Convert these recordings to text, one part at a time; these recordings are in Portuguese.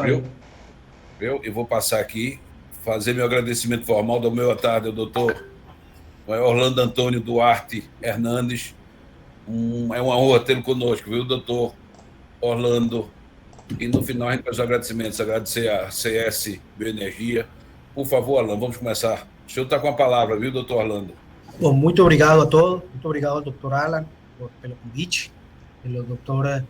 viu? Eu vou passar aqui, fazer meu agradecimento formal do meu à tarde ao doutor Orlando Antônio Duarte Hernandes. É uma honra tê-lo conosco, viu, doutor Orlando? E no final a gente faz os agradecimentos, agradecer a CS Bioenergia. Por favor, Orlando, vamos começar. O senhor está com a palavra, viu, doutor Orlando? Bom, muito obrigado a todos, muito obrigado ao doutor Alan pelo convite, pelo doutor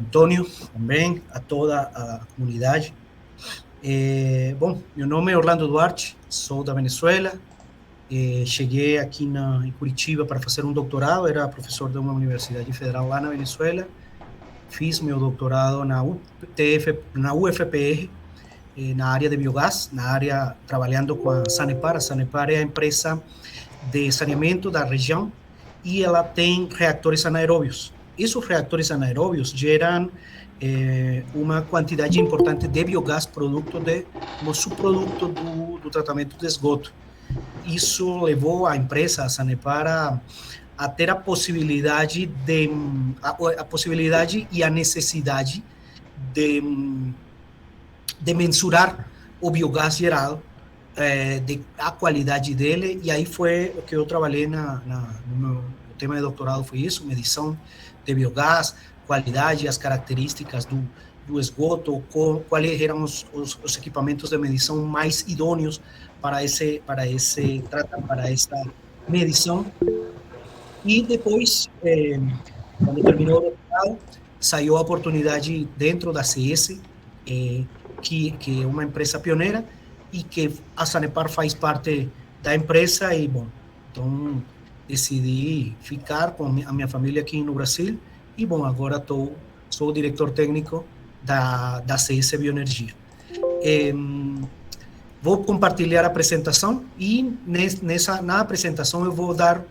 Antônio também, a toda a comunidade. Bom, meu nome é Orlando Duarte, sou da Venezuela, cheguei aqui em Curitiba para fazer um doutorado, era professor de uma universidade federal lá na Venezuela, fiz meu doutorado na UFPR, na área de biogás, na área trabalhando com a Sanepar. A Sanepar é a empresa de saneamento da região e ela tem reatores anaeróbios. Esses reatores anaeróbios geram uma quantidade importante de biogás, produto como subproduto do tratamento de esgoto. Isso levou a empresa, a Sanepar, a ter a possibilidade e a necessidade de mensurar o biogás gerado, a qualidade dele, e aí foi o que eu trabalhei no meu tema de doutorado, foi isso, medição de biogás, qualidade, as características do esgoto, quais eram os equipamentos de medição mais idôneos para essa medição. E depois, quando terminou o doutorado, saiu a oportunidade dentro da CS, que é uma empresa pioneira, e que a Sanepar faz parte da empresa, e bom, então decidi ficar com a minha família aqui no Brasil, e bom, agora sou o diretor técnico da CS Bioenergia. Vou compartilhar a apresentação, e na apresentação eu vou dar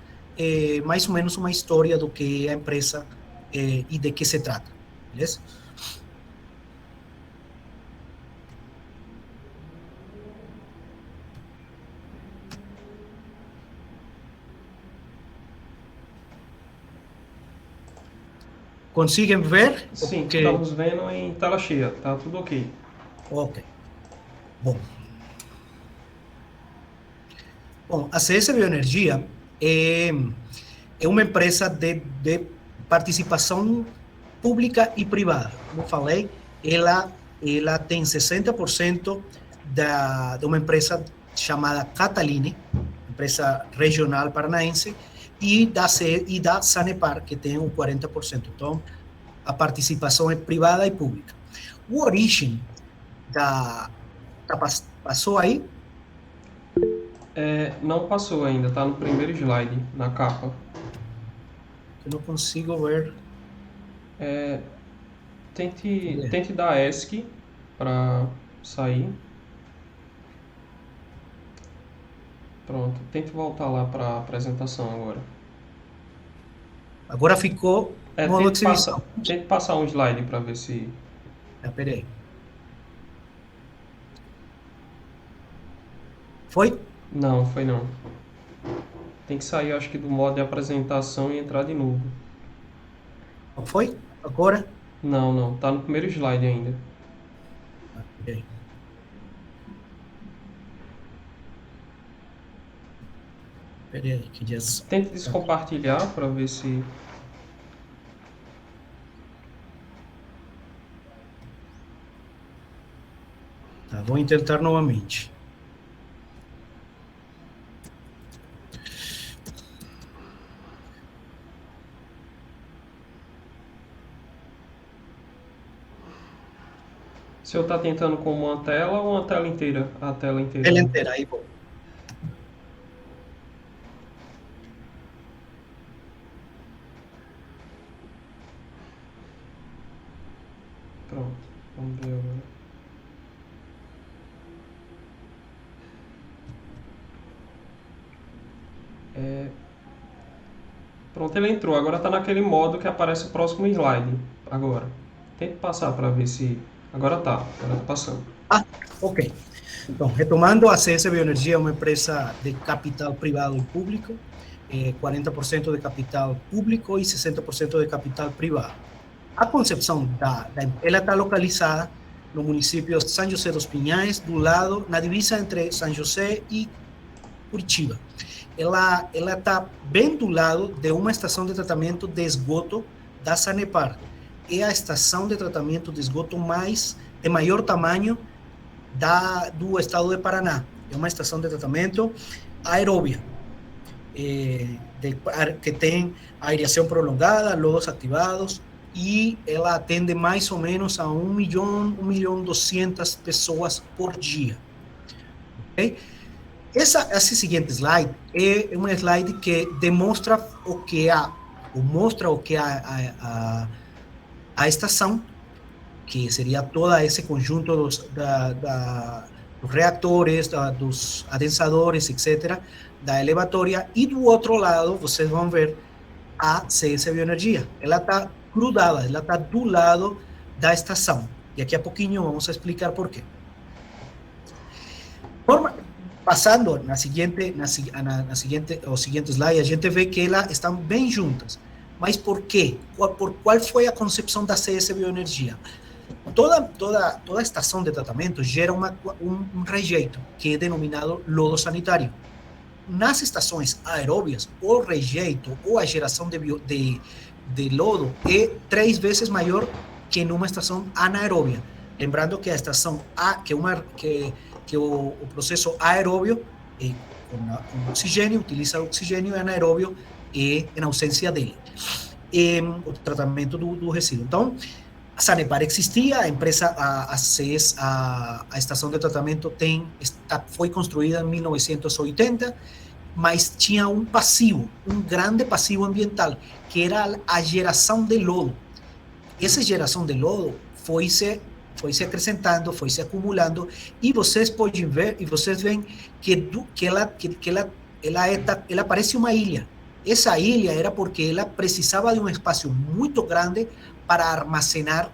mais ou menos uma história do que é a empresa e de que se trata, beleza? Conseguem ver? Sim, estamos vendo em tela cheia, tá tudo ok. Ok. Bom, a CS Bioenergia é uma empresa de participação pública e privada. Como falei, ela tem 60% de uma empresa chamada Cataline, empresa regional paranaense, e da Sanepar, que tem o 40%. Então, a participação é privada e pública. O origem passou aí? Não passou ainda, está no primeiro slide, na capa. Eu não consigo ver. Tente dar ESC para sair. Pronto, tente voltar lá para a apresentação agora. Agora ficou modo de exibição. Tente passar um slide para ver se... Peraí. Foi? Não, foi não. Tem que sair, acho que, do modo de apresentação e entrar de novo. Não foi? Agora? Não. Tá no primeiro slide ainda. Ok. Peraí, que dias... Tente descompartilhar para ver se... Tá, vou tentar novamente. O senhor está tentando com uma tela ou uma tela inteira? A tela inteira. Tela inteira, aí vou. Pronto, vamos ver agora. Pronto, ele entrou. Agora está naquele modo que aparece o próximo slide. Agora. Tente passar para ver se... Agora está passando. Ok. Então, retomando, a CS Bioenergia é uma empresa de capital privado e público, 40% de capital público e 60% de capital privado. A concepção ela está localizada no município de São José dos Pinhais, do lado, na divisa entre São José e Curitiba. Ela está bem do lado de uma estação de tratamento de esgoto da Sanepar. É a estação de tratamento de esgoto de maior tamanho do estado de Paraná. É uma estação de tratamento aeróbia, que tem aireação prolongada, lodos ativados, e ela atende mais ou menos a 1.200.000 pessoas por dia. Okay? Esse seguinte slide é um slide que demonstra o que a estação, que seria todo esse conjunto dos reatores, dos adensadores, etc., da elevatória, e do outro lado, vocês vão ver a CS Bioenergia. Ela está grudada, ela está do lado da estação. E aqui a pouquinho vamos explicar por quê. Passando o seguinte slide, a gente vê que elas estão bem juntas. Mas por quê? Qual foi a concepção da CS Bioenergia? Toda estação de tratamento gera um rejeito, que é denominado lodo sanitário. Nas estações aeróbias, o rejeito ou a geração de lodo é 3 vezes maior que numa estação anaeróbia. Lembrando que a estação que o processo aeróbio com oxigênio, utiliza oxigênio, e anaeróbio em ausência dele. O tratamento do resíduo. Então, a Sanepar existia, a empresa, a estação de tratamento foi construída em 1980, mas tinha um grande passivo ambiental, que era a geração de lodo. Essa geração de lodo foi se acrescentando, foi se acumulando, e vocês podem ver, e vocês veem que ela parece uma ilha. Essa ilha era porque ela precisava de um espaço muito grande para armazenar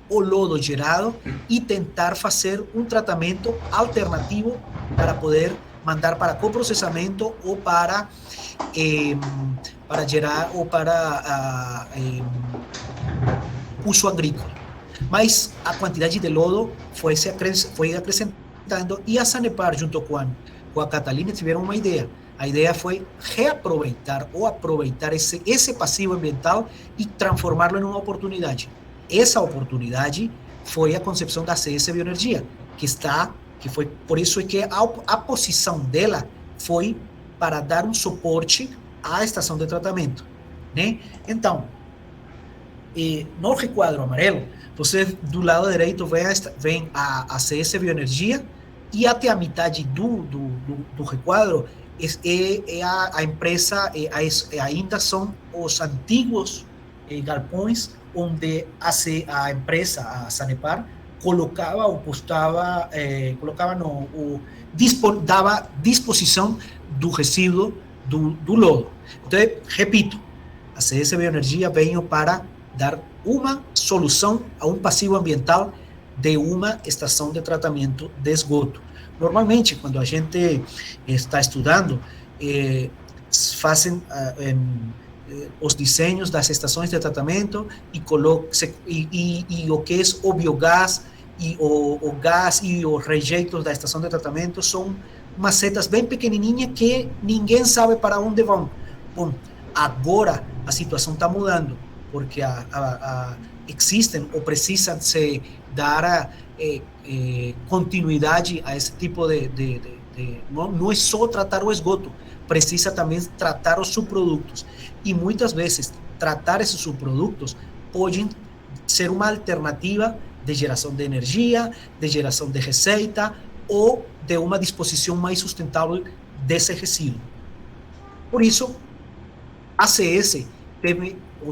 o lodo gerado e tentar fazer um tratamento alternativo para poder mandar para coprocessamento ou para gerar ou para uso agrícola. Mas a quantidade de lodo foi acrescentando, e a Sanepar, junto com a Catalina, tiveram uma ideia. A ideia foi reaproveitar ou aproveitar esse passivo ambiental e transformá-lo em uma oportunidade. Essa oportunidade foi a concepção da CS Bioenergia, que foi por isso que a posição dela foi para dar um suporte à estação de tratamento, né? Então, no requadro amarelo, você do lado direito vem a CS Bioenergia, e até a metade do requadro a empresa, ainda são os antigos galpões onde a empresa, a Sanepar, dava disposição do resíduo do lodo. Então, repito, a CS Bioenergia veio para dar uma solução a um passivo ambiental de uma estação de tratamento de esgoto. Normalmente, quando a gente está estudando, fazem os desenhos das estações de tratamento e o que é o biogás e o gás e os rejeitos da estação de tratamento são macetas bem pequenininhas que ninguém sabe para onde vão. Bom, agora a situação está mudando, porque existem ou precisam se dar continuidade a esse tipo não é só tratar o esgoto, precisa também tratar os subprodutos, e muitas vezes tratar esses subprodutos podem ser uma alternativa de geração de energia, de geração de receita ou de uma disposição mais sustentável desse resíduo. Por isso, a CS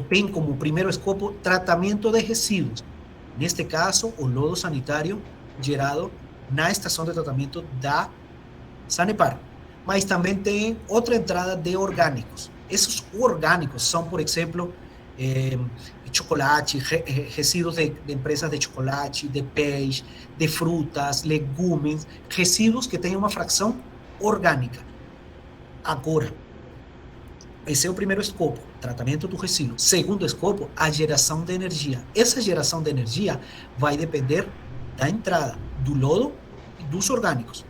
tem como primeiro escopo tratamento de resíduos, neste caso o lodo sanitário gerado na estação de tratamento da Sanepar, mas também tem outra entrada de orgânicos. Esses orgânicos são, por exemplo, chocolate, resíduos de empresas de chocolate, de peixe, de frutas, legumes, resíduos que têm uma fração orgânica. Agora, esse é o primeiro escopo, tratamento do resíduo. Segundo escopo, a geração de energia. Essa geração de energia vai depender da entrada do lodo e dos orgânicos.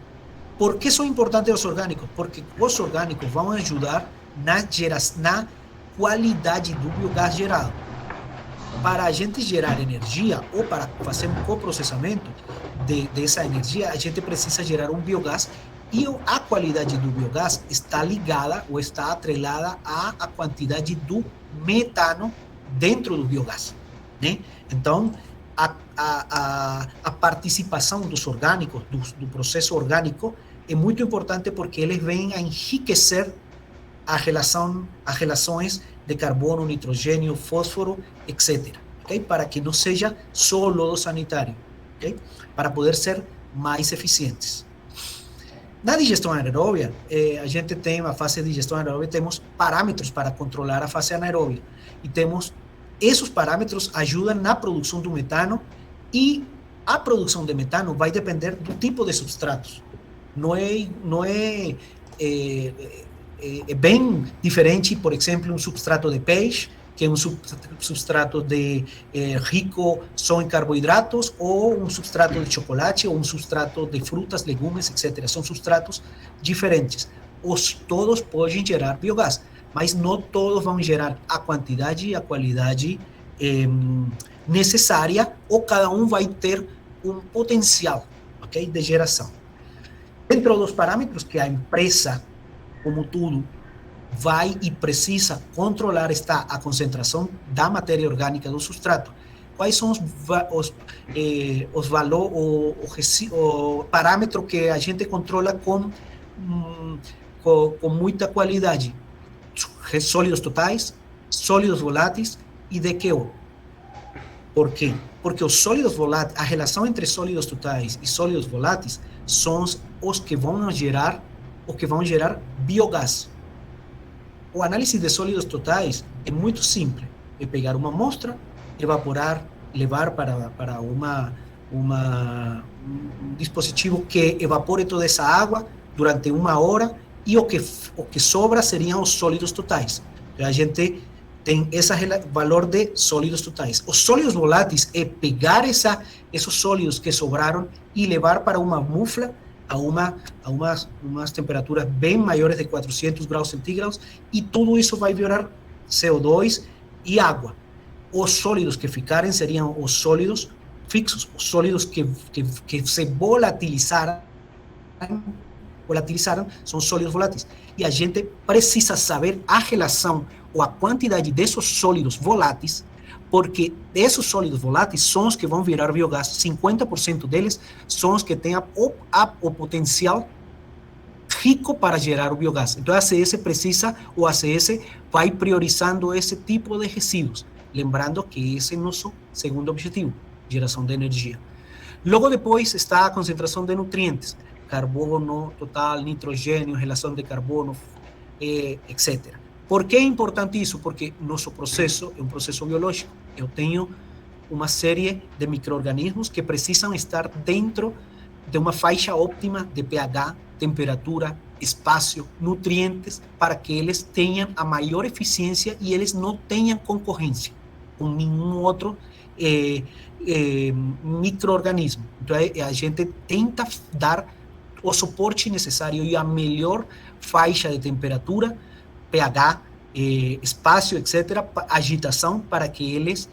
Por que são importantes os orgânicos? Porque os orgânicos vão ajudar na qualidade do biogás gerado. Para a gente gerar energia ou para fazer um coprocessamento dessa energia, a gente precisa gerar um biogás e a qualidade do biogás está ligada ou está atrelada à quantidade do metano dentro do biogás, né? Então, a participação dos orgânicos, do processo orgânico, é muito importante porque eles vêm a enriquecer as relações de carbono, nitrogênio, fósforo, etc. Okay? Para que não seja só lodo sanitário, okay? Para poder ser mais eficientes. Na digestão anaeróbia, a gente tem a fase de digestão anaeróbia, temos parâmetros para controlar a fase anaeróbia. E temos, esses parâmetros ajudam na produção do metano, e a produção de metano vai depender do tipo de substratos. É bem diferente, por exemplo, um substrato de peixe, que é um substrato rico só em carboidratos, ou um substrato de chocolate, ou um substrato de frutas, legumes, etc. São substratos diferentes. Todos podem gerar biogás, mas não todos vão gerar a quantidade e a qualidade necessária, ou cada um vai ter um potencial, okay, de geração. Dentro dos parâmetros que a empresa, como tudo, vai e precisa controlar está a concentração da matéria orgânica do substrato. Quais são os valores, o parâmetro que a gente controla com muita qualidade? Sólidos totais, sólidos voláteis e DQO. Por quê? Porque os sólidos voláteis, a relação entre sólidos totais e sólidos voláteis são os que vão gerar biogás. O análise de sólidos totais é muito simples. É pegar uma amostra, evaporar, levar para um dispositivo que evapore toda essa água durante 1 hora, e o que sobra seriam os sólidos totais. Então, a gente tem esse valor de sólidos totais. Os sólidos voláteis é pegar esses sólidos que sobraram e levar para uma mufla a umas temperaturas bem maiores de 400 graus centígrados, e tudo isso vai virar CO2 e água. Os sólidos que ficarem seriam os sólidos fixos, os sólidos que se volatilizaram são sólidos voláteis. E a gente precisa saber a relação ou a quantidade desses sólidos voláteis, porque esses sólidos voláteis são os que vão virar biogás. 50% deles são os que têm o potencial rico para gerar o biogás. Então, a ACS vai priorizando esse tipo de resíduos. Lembrando que esse é o nosso segundo objetivo, geração de energia. Logo depois está a concentração de nutrientes, carbono total, nitrogênio, relação de carbono, etc. Por que é importante isso? Porque nosso processo é um processo biológico. Eu tenho uma série de micro-organismos que precisam estar dentro de uma faixa óptima de pH, temperatura, espaço, nutrientes, para que eles tenham a maior eficiência e eles não tenham concorrência com nenhum outro micro-organismo. Então, a gente tenta dar o suporte necessário e a melhor faixa de temperatura, pH, espaço, etc., agitação, para que eles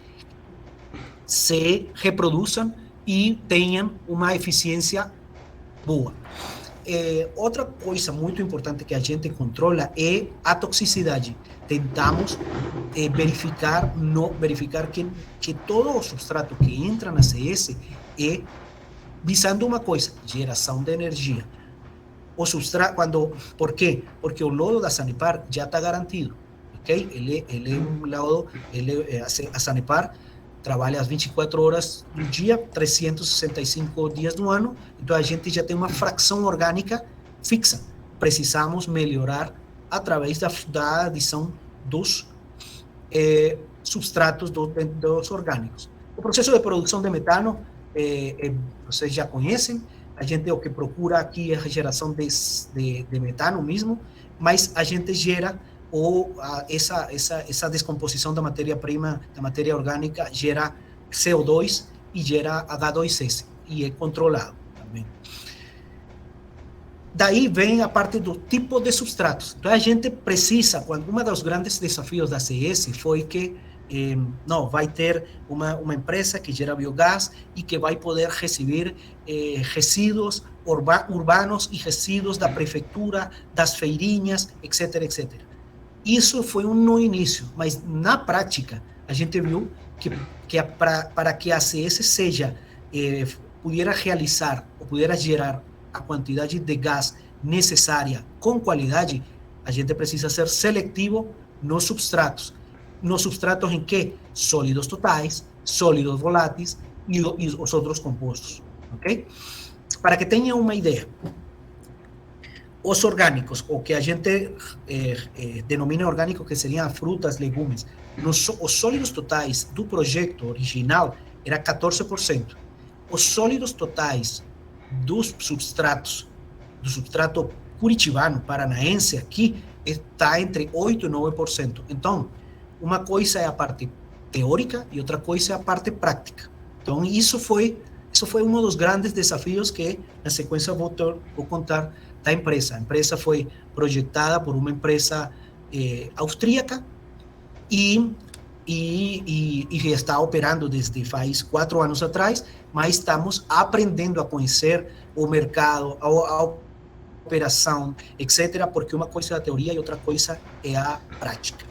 se reproduzam e tenham uma eficiência boa. Outra coisa muito importante que a gente controla é a toxicidade. Tentamos verificar que todo o substrato que entra na CS é visando uma coisa: geração de energia. O substrato, por quê? Porque o lodo da Sanepar já está garantido, ok? Ele é um lodo, a Sanepar trabalha as 24 horas do dia, 365 dias do ano, então a gente já tem uma fração orgânica fixa. Precisamos melhorar através da adição dos substratos dos orgânicos. O processo de produção de metano, vocês já conhecem. A gente o que procura aqui é a geração de metano mesmo, mas a gente gera essa descomposição da matéria-prima, da matéria orgânica, gera CO2 e gera H2S. e é controlado também. Daí vem a parte do tipo de substratos. Então a gente precisa, um dos grandes desafios da ACS foi que não, vai ter uma empresa que gera biogás e que vai poder receber resíduos urbanos e resíduos da prefeitura, das feirinhas, etc, etc. Isso foi no início, mas na prática a gente viu que para que a ACS pudiera realizar ou pudiera gerar a quantidade de gás necessária com qualidade, a gente precisa ser seletivo nos substratos. Nos substratos em que? Sólidos totais, sólidos voláteis e os outros compostos. Ok? Para que tenham uma ideia, os orgânicos, o que a gente denomina orgânicos, que seriam frutas, legumes, os sólidos totais do projeto original era 14%. Os sólidos totais dos substratos, do substrato curitibano, paranaense, aqui, está entre 8% e 9%. Então, uma coisa é a parte teórica e outra coisa é a parte prática. Então, isso foi um dos grandes desafios que, na sequência, vou contar da empresa. A empresa foi projetada por uma empresa austríaca e está operando desde faz 4 anos atrás, mas estamos aprendendo a conhecer o mercado, a operação, etc., porque uma coisa é a teoria e outra coisa é a prática.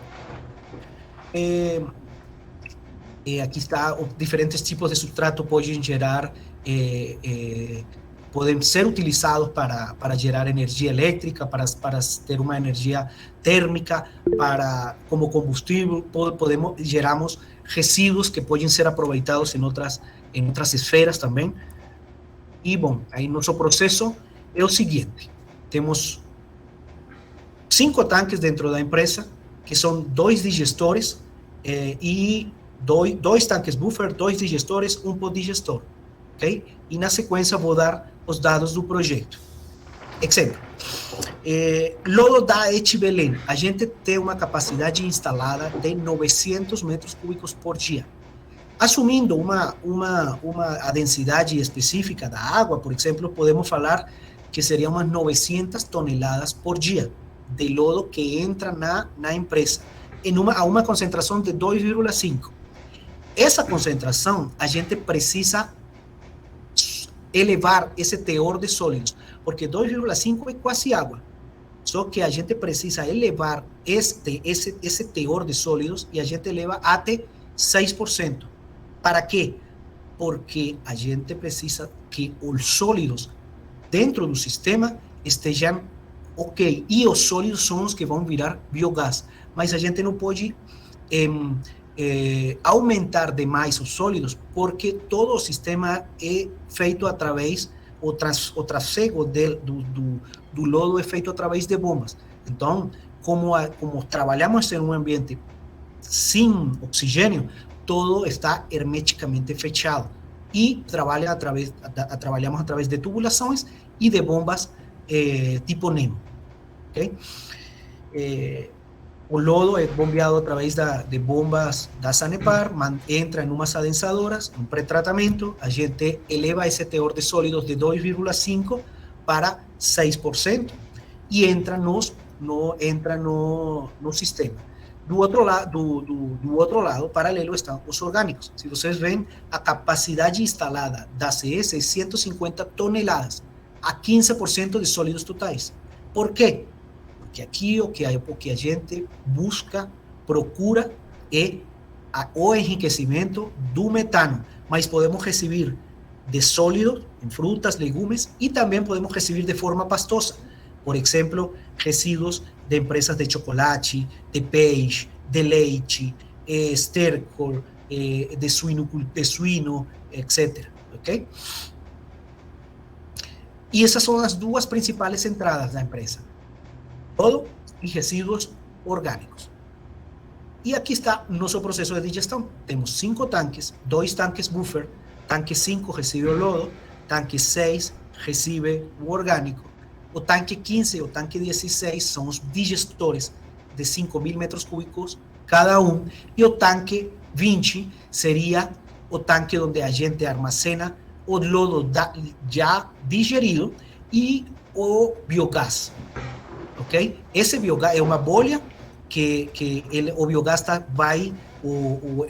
Aqui está, os diferentes tipos de substrato podem gerar, podem ser utilizados para gerar energia elétrica, para ter uma energia térmica, como combustível, geramos resíduos que podem ser aproveitados em outras esferas também. E, bom, aí nosso processo é o seguinte: temos 5 tanques dentro da empresa, que são 2 digestores e 2 tanques buffer, 2 digestores, 1 poddigestor, ok? E na sequência vou dar os dados do projeto. Exemplo, lodo da ET Belém, a gente tem uma capacidade instalada de 900 metros cúbicos por dia. Assumindo a densidade específica da água, por exemplo, podemos falar que seriam umas 900 toneladas por dia de lodo que entra na empresa, a uma concentração de 2,5. Essa concentração, a gente precisa elevar esse teor de sólidos, porque 2,5 é quase água. Só que a gente precisa elevar esse teor de sólidos e a gente eleva até 6%. Para quê? Porque a gente precisa que os sólidos dentro do sistema estejam ok. E os sólidos são os que vão virar biogás. Mas a gente não pode aumentar demais os sólidos, porque todo o sistema é feito através, o trafego do lodo é feito através de bombas. Então, como trabalhamos em um ambiente sem oxigênio, todo está hermeticamente fechado. E trabalhamos através de tubulações e de bombas tipo Nemo. Okay? O lodo é bombeado através de bombas da Sanepar, entra em umas adensadoras, um pré-tratamento, a gente eleva esse teor de sólidos de 2,5 para 6% e entra no sistema. Do outro lado, paralelo, estão os orgânicos. Se vocês veem, a capacidade instalada da ACS é 150 toneladas, a 15% de sólidos totais. Por quê? Porque aqui o que a gente procura é o enriquecimento do metano, mas podemos receber de sólidos, em frutas, legumes, e também podemos receber de forma pastosa. Por exemplo, resíduos de empresas de chocolate, de peixe, de leite, estércol, de suíno, etc. Okay? E essas são as 2 principais entradas da empresa: lodo e resíduos orgânicos. E aqui está nosso processo de digestão. Temos 5 tanques, 2 tanques buffer, tanque 5 recebe o lodo, tanque 6 recebe o orgânico, o tanque 15 e o tanque 16 são os digestores de 5.000 metros cúbicos cada um, e o tanque 20 seria o tanque onde a gente armazena o lodo já digerido e o biogás, ok? Esse biogás é uma bolha que o biogás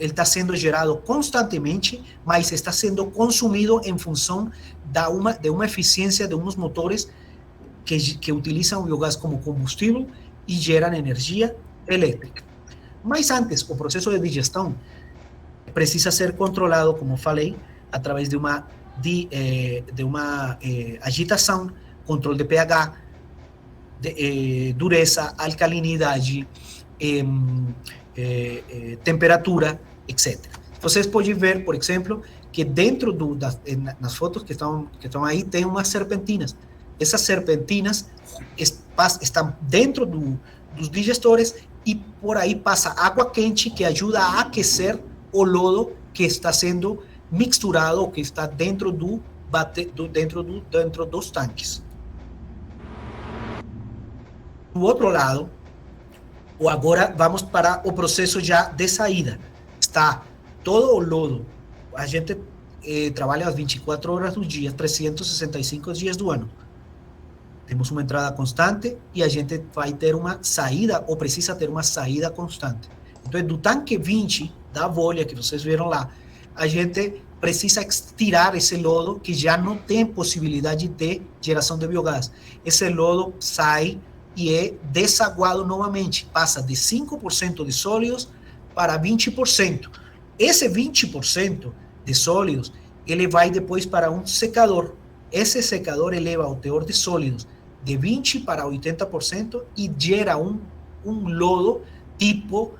ele está sendo gerado constantemente, mas está sendo consumido em função de uma eficiência de uns motores que utilizam o biogás como combustível e geram energia elétrica. Mas antes, o processo de digestão precisa ser controlado, como falei, através de uma agitação, controle de pH, dureza, alcalinidade, temperatura, etc. Vocês podem ver, por exemplo, que dentro nas fotos que estão aí, tem umas serpentinas. Essas serpentinas estão dentro dos digestores e por aí passa água quente que ajuda a aquecer o lodo que está sendo misturado, ou que está dentro dos tanques. Do outro lado, agora vamos para o processo já de saída. Está todo o lodo. A gente trabalha as 24 horas do dia, 365 dias do ano. Temos uma entrada constante e a gente vai ter uma saída, ou precisa ter uma saída constante. Então, do tanque 20, da bolha que vocês viram lá, a gente precisa tirar esse lodo que já não tem possibilidade de geração de biogás. Esse lodo sai e é desaguado novamente, passa de 5% de sólidos para 20%. Esse 20% de sólidos, ele vai depois para um secador. Esse secador eleva o teor de sólidos de 20% para 80% e gera um lodo tipo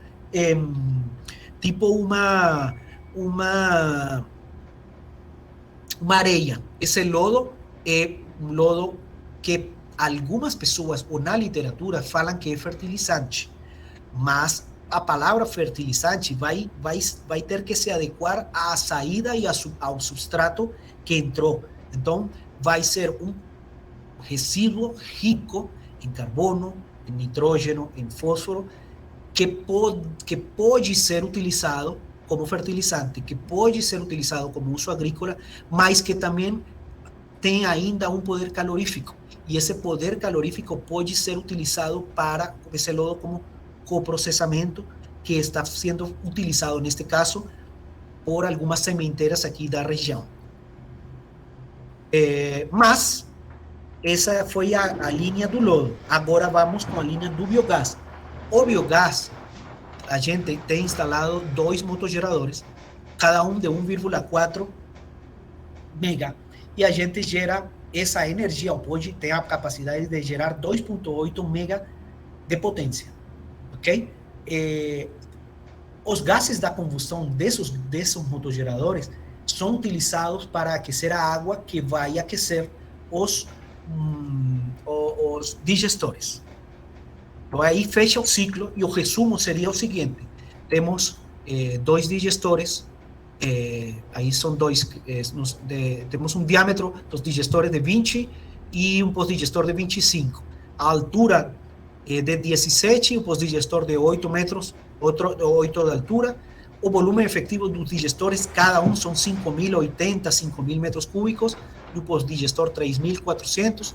uma areia. Esse lodo é um lodo que algumas pessoas, ou na literatura, falam que é fertilizante, mas a palavra fertilizante vai ter que se adequar à saída e ao substrato que entrou. Então, vai ser um resíduo rico em carbono, em nitrógeno, em fósforo, que pode ser utilizado como fertilizante, que pode ser utilizado como uso agrícola, mas que também tem ainda um poder calorífico. E esse poder calorífico pode ser utilizado para esse lodo como coprocessamento, que está sendo utilizado, neste caso, por algumas sementeiras aqui da região. Mas essa foi a linha do lodo. Agora vamos com a linha do biogás. O biogás, a gente tem instalado 2 motogeradores, cada um de 1,4 mega, e a gente gera essa energia. O pod tem a capacidade de gerar 2,8 mega de potência, ok? Os gases da combustão desses motogeradores são utilizados para aquecer a água que vai aquecer os digestores. Então, aí fecha o ciclo e o resumo seria o seguinte: temos 2 digestores, aí são 2, temos um diâmetro dos digestores de 20 e um pós-digestor de 25. A altura de 17, o pós-digestor de 8 metros, 8 de altura. O volume efetivo dos digestores, cada um são 5.080, 5.000 metros cúbicos, e o pós-digestor 3.400.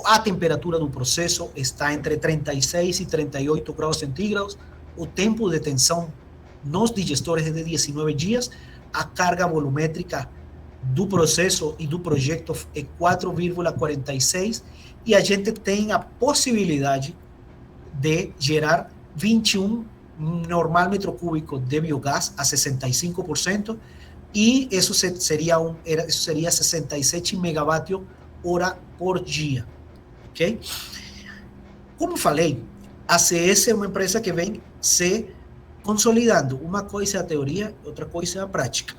A temperatura do processo está entre 36 e 38 graus centígrados. O tempo de tensão nos digestores é de 19 dias. A carga volumétrica do processo e do projeto é 4,46. E a gente tem a possibilidade de gerar 21 normal metro cúbico de biogás a 65%. E isso seria 67 megavátios hora por dia. Okay? Como falei, a CS é uma empresa que vem se consolidando. Uma coisa é a teoria, outra coisa é a prática.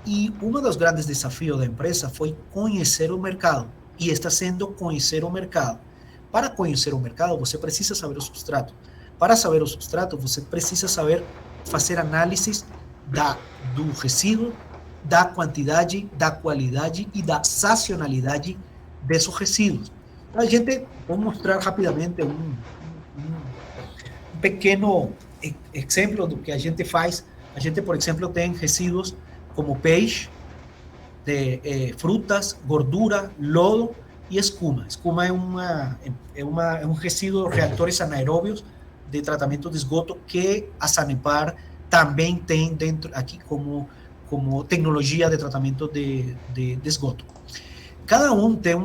E um dos grandes desafios da empresa foi conhecer o mercado. E está sendo conhecer o mercado. Para conhecer o mercado, você precisa saber o substrato. Para saber o substrato, você precisa saber fazer análises do resíduo, da quantidade, da qualidade e da sazonalidade desses resíduos. A gente, vou mostrar rapidamente um pequeno exemplo do que a gente faz. A gente, por exemplo, tem resíduos como peixe, de frutas, gordura, lodo e escuma. Escuma é um resíduo de reatores anaeróbios de tratamento de esgoto que a Sanepar também tem dentro aqui como tecnologia de tratamento de esgoto. Cada um tem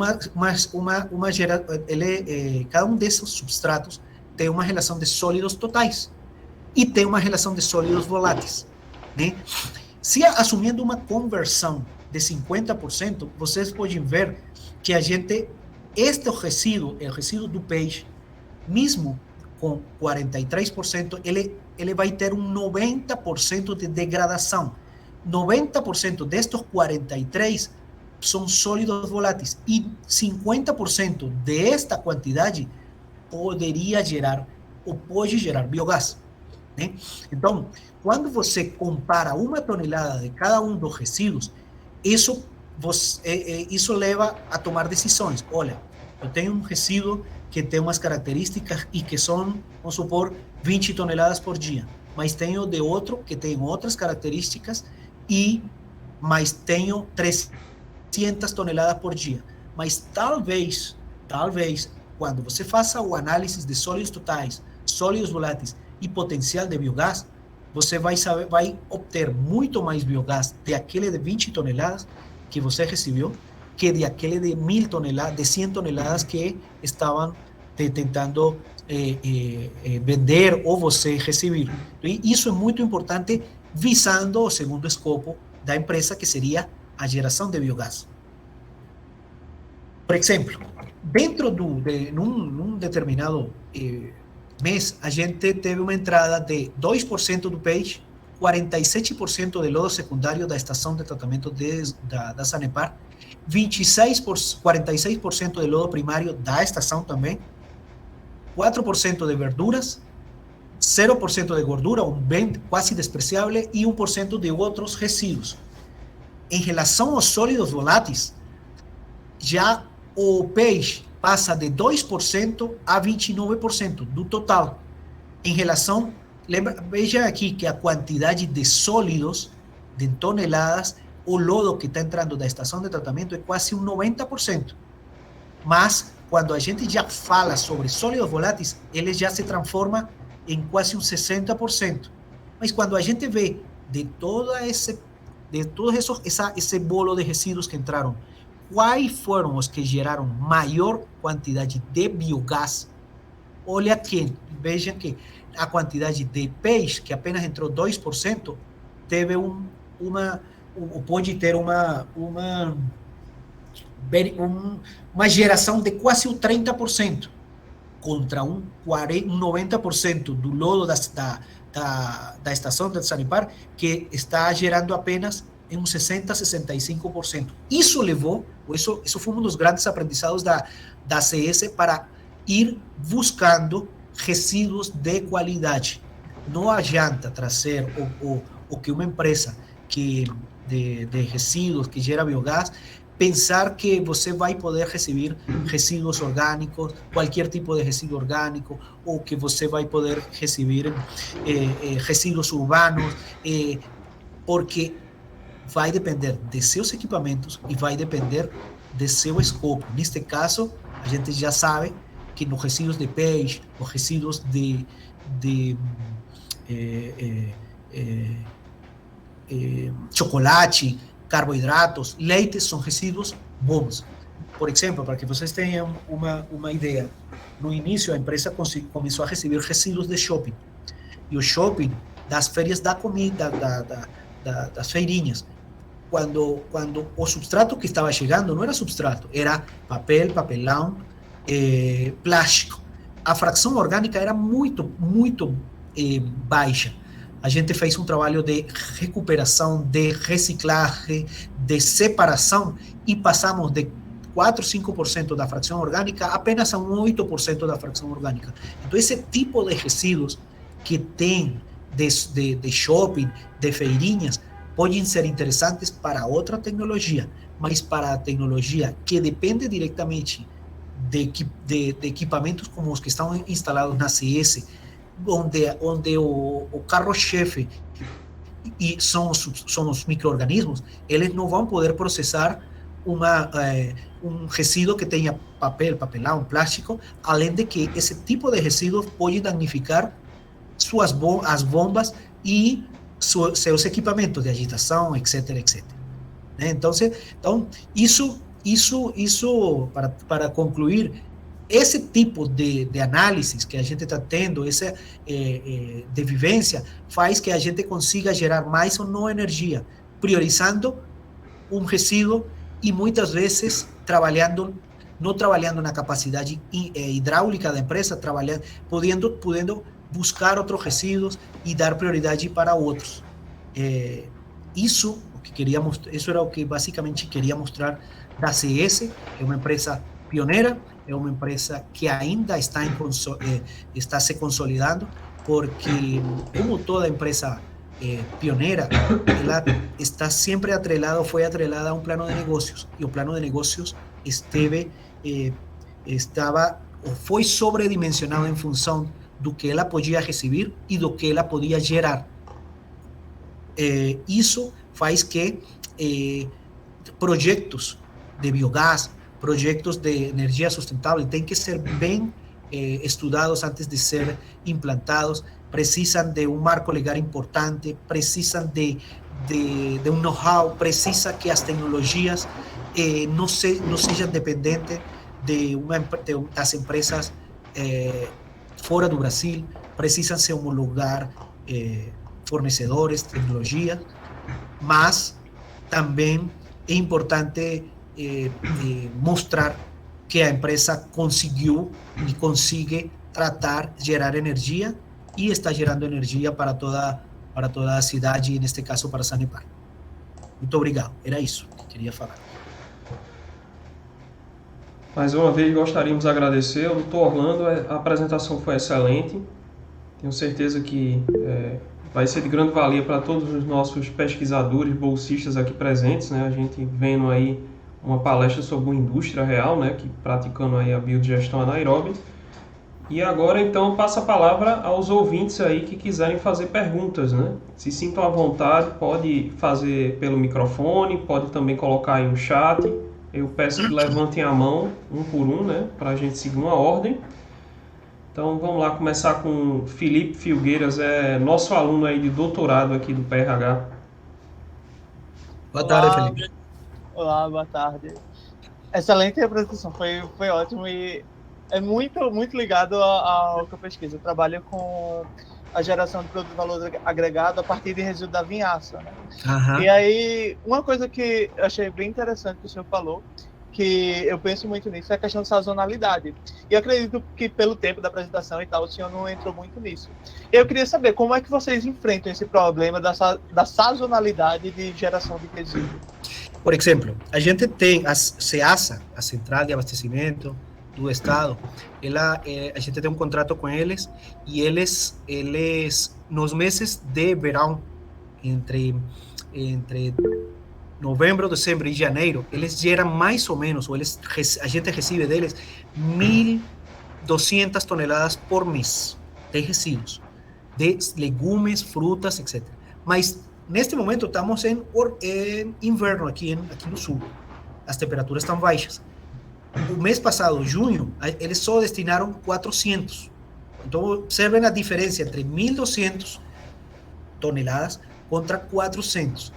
cada um desses substratos tem uma relação de sólidos totais e tem uma relação de sólidos voláteis, né? Se assumindo uma conversão de 50%, vocês podem ver que este resíduo, o resíduo do peixe, mesmo com 43%, ele vai ter um 90% de degradação. 90% destes 43% são sólidos voláteis e 50% desta quantidade poderia gerar ou pode gerar biogás, né? Então, quando você compara 1 tonelada de cada um dos resíduos, isso leva a tomar decisões. Olha, eu tenho um resíduo que tem umas características e que são, vamos supor, 20 toneladas por dia, mas tenho de outro que tem outras características mas tenho 300 toneladas por dia. Mas talvez, quando você faça o análise de sólidos totais, sólidos voláteis e potencial de biogás, você vai obter muito mais biogás de aquele de 20 toneladas que você recebeu que de aquele de 1.000 toneladas, de 100 toneladas que estavam tentando vender ou você receber. E isso é muito importante visando o segundo escopo da empresa, que seria a geração de biogás. Por exemplo, dentro num determinado mês, a gente teve uma entrada de 2% do peixe, 47% de lodo secundário da estação de tratamento da Sanepar, 46% de lodo primário da estação também, 4% de verduras, 0% de gordura, um bem quase despreciável, e 1% de outros resíduos. Em relação aos sólidos voláteis, já o peixe passa de 2% a 29% do total. Em relação, veja aqui que a quantidade de sólidos, de toneladas, o lodo que está entrando da estação de tratamento é quase um 90%. Mas, quando a gente já fala sobre sólidos voláteis, ele já se transforma em quase um 60%. Mas quando a gente vê de todo esse bolo de resíduos que entraram, quais foram os que geraram maior quantidade de biogás, olha aqui, veja que a quantidade de peixe, que apenas entrou 2%, teve pode ter uma geração de quase o 30%, contra um 90% do lodo da estação de Sanepar, que está gerando apenas em uns 60%, 65%. Isso foi um dos grandes aprendizados da ACS para ir buscando resíduos de qualidade. Não adianta trazer o que uma empresa de resíduos que gera biogás, pensar que você vai poder receber resíduos orgânicos, qualquer tipo de resíduo orgânico, ou que você vai poder receber resíduos urbanos, porque vai depender de seus equipamentos e vai depender de seu escopo. Neste caso, a gente já sabe que nos resíduos de peixe, os resíduos de chocolate, carboidratos, leite, são resíduos bons. Por exemplo, para que vocês tenham uma ideia, no início a empresa começou a receber resíduos de shopping. E o shopping, das feiras da comida, das feirinhas, quando o substrato que estava chegando não era substrato, era papel, papelão, plástico. A fração orgânica era muito, muito baixa. A gente fez um trabalho de recuperação, de reciclagem, de separação e passamos de 4, 5% da fração orgânica apenas a um 8% da fração orgânica. Então, esse tipo de resíduos que tem de shopping, de feirinhas, podem ser interessantes para outra tecnologia, mas para a tecnologia que depende diretamente de equipamentos como os que estão instalados na CS, onde o carro-chefe e são os micro-organismos, eles não vão poder processar um resíduo que tenha papel, papelão, plástico, além de que esse tipo de resíduo pode danificar as bombas e seus equipamentos de agitação, etc, etc. Então, isso para concluir, esse tipo de análise que a gente está tendo, essa de vivência, faz que a gente consiga gerar mais ou não energia, priorizando um resíduo e muitas vezes não trabalhando na capacidade hidráulica da empresa, podendo buscar outros resíduos e dar prioridade para outros. Isso era o que basicamente queria mostrar da CS. É uma empresa pioneira, é uma empresa que ainda está se consolidando, porque como toda empresa pioneira, ela está sempre foi atrelada a um plano de negócios, e o plano de negócios foi sobredimensionado em função do que ela podia receber e do que ela podia gerar. Isso faz que projetos de biogás, projetos de energia sustentável têm que ser bem estudados antes de ser implantados, precisam de um marco legal importante, precisam de um know-how, precisa que as tecnologias não sejam dependentes das empresas fora do Brasil, precisam se homologar fornecedores, tecnologias, mas também é importante mostrar que a empresa conseguiu e consegue gerar energia e está gerando energia para toda a cidade, e neste caso para Sanepar. Muito obrigado, era isso que queria falar. Mais uma vez gostaríamos de agradecer ao Dr. Orlando, a apresentação foi excelente, tenho certeza que vai ser de grande valia para todos os nossos pesquisadores, bolsistas aqui presentes, né? A gente vendo aí uma palestra sobre uma indústria real, né? Que praticando aí a biodigestão anaeróbica. E agora, então, passa a palavra aos ouvintes aí que quiserem fazer perguntas, né? Se sintam à vontade, pode fazer pelo microfone, pode também colocar aí um chat. Eu peço que levantem a mão, um por um, né? Para a gente seguir uma ordem. Então, vamos lá começar com Felipe Filgueiras, nosso aluno aí de doutorado aqui do PRH. Boa tarde, Felipe. Olá, boa tarde. Excelente apresentação, foi ótimo e é muito, muito ligado ao que eu pesquiso. Eu trabalho com a geração de produto de valor agregado a partir de resíduo da vinhaça, né? Uhum. E aí, uma coisa que eu achei bem interessante que o senhor falou, que eu penso muito nisso, é a questão de sazonalidade. E eu acredito que pelo tempo da apresentação e tal, o senhor não entrou muito nisso. Eu queria saber como é que vocês enfrentam esse problema da sazonalidade de geração de resíduo. Por exemplo, a gente tem a CEASA, a Central de Abastecimento do Estado, a gente tem um contrato com eles, e eles nos meses de verão, entre novembro, dezembro e janeiro, eles geram mais ou menos, a gente recebe deles 1.200 toneladas por mês de resíduos, de legumes, frutas, etc. Mas neste momento estamos em inverno aqui no sul, as temperaturas estão baixas. O mês passado, junho, eles só destinaram 400. Então, observem a diferença entre 1.200 toneladas contra 400.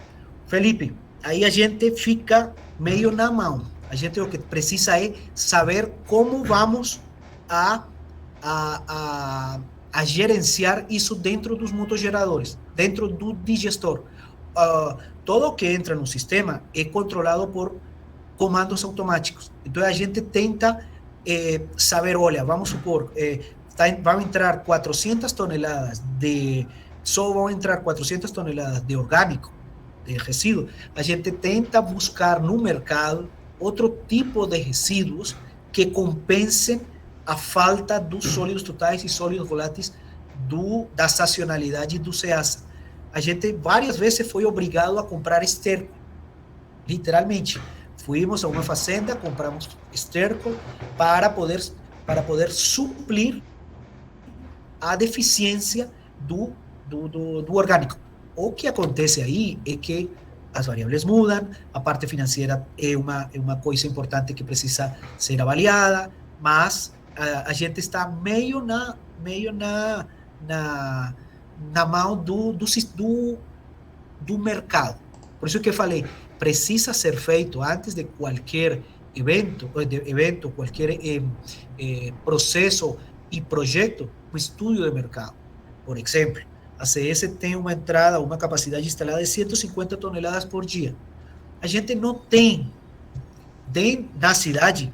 Felipe, aí a gente fica meio na mão. A gente o que precisa é saber como vamos a gerenciar isso dentro dos motogeradores, dentro do digestor. Todo o que entra no sistema é controlado por comandos automáticos. Então a gente tenta saber, olha, vamos supor, vão entrar 400 toneladas só vão entrar 400 toneladas de orgânico, de resíduo. A gente tenta buscar no mercado outro tipo de resíduos que compensem a falta dos sólidos totais e sólidos voláteis da sazonalidade do CEASA. A gente várias vezes foi obrigado a comprar esterco, literalmente. Fuimos a uma fazenda, compramos esterco para poder suplir a deficiência do orgânico. o que acontece aí é que as variáveis mudam, a parte financeira é uma coisa importante que precisa ser avaliada, mas a gente está meio na mão do mercado. Por isso que eu falei, precisa ser feito antes de qualquer evento, qualquer processo e projeto, um estudo de mercado. Por exemplo, a CS tem uma entrada, uma capacidade instalada de 150 toneladas por dia. A gente não tem, na cidade,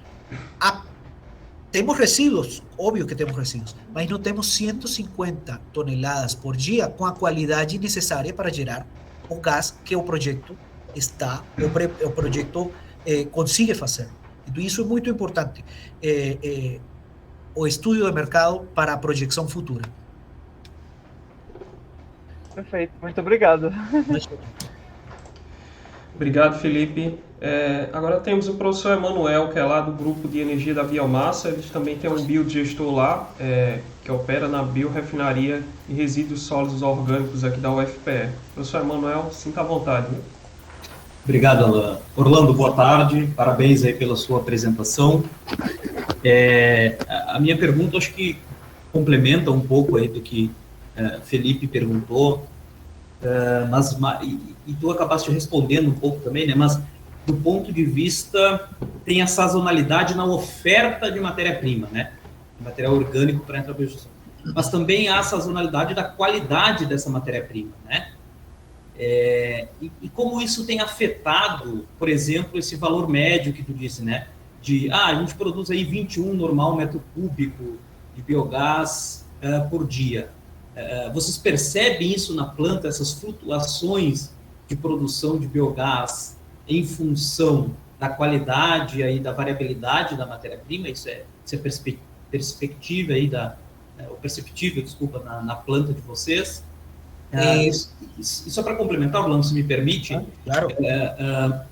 temos resíduos, óbvio que temos resíduos, mas não temos 150 toneladas por dia com a qualidade necessária para gerar o gás que o projeto consigue fazer. Então, isso é muito importante. O estudo de mercado para a projeção futura. Perfeito, muito obrigado. Obrigado, Felipe. Agora temos o professor Emanuel, que é lá do grupo de energia da biomassa. Eles também têm um biodigestor lá, que opera na biorefinaria e resíduos sólidos orgânicos aqui da UFPE. Professor Emanuel, sinta à vontade. Né? Obrigado, Alain. Orlando, boa tarde. Parabéns aí pela sua apresentação. A minha pergunta, acho que complementa um pouco aí do que Felipe perguntou, e tu acabaste respondendo um pouco também, né? Mas do ponto de vista, tem a sazonalidade na oferta de matéria-prima, né? Material orgânico para entrar na biogestão. Mas também há a sazonalidade da qualidade dessa matéria-prima, né? E como isso tem afetado, por exemplo, esse valor médio que tu disse, né? A gente produz aí 21 normal metro cúbico de biogás por dia. Vocês percebem isso na planta, essas flutuações de produção de biogás em função da qualidade e da variabilidade da matéria-prima? Isso é perspectiva aí perceptível, desculpa, na planta de vocês? E só para complementar, Orlando, se me permite, claro.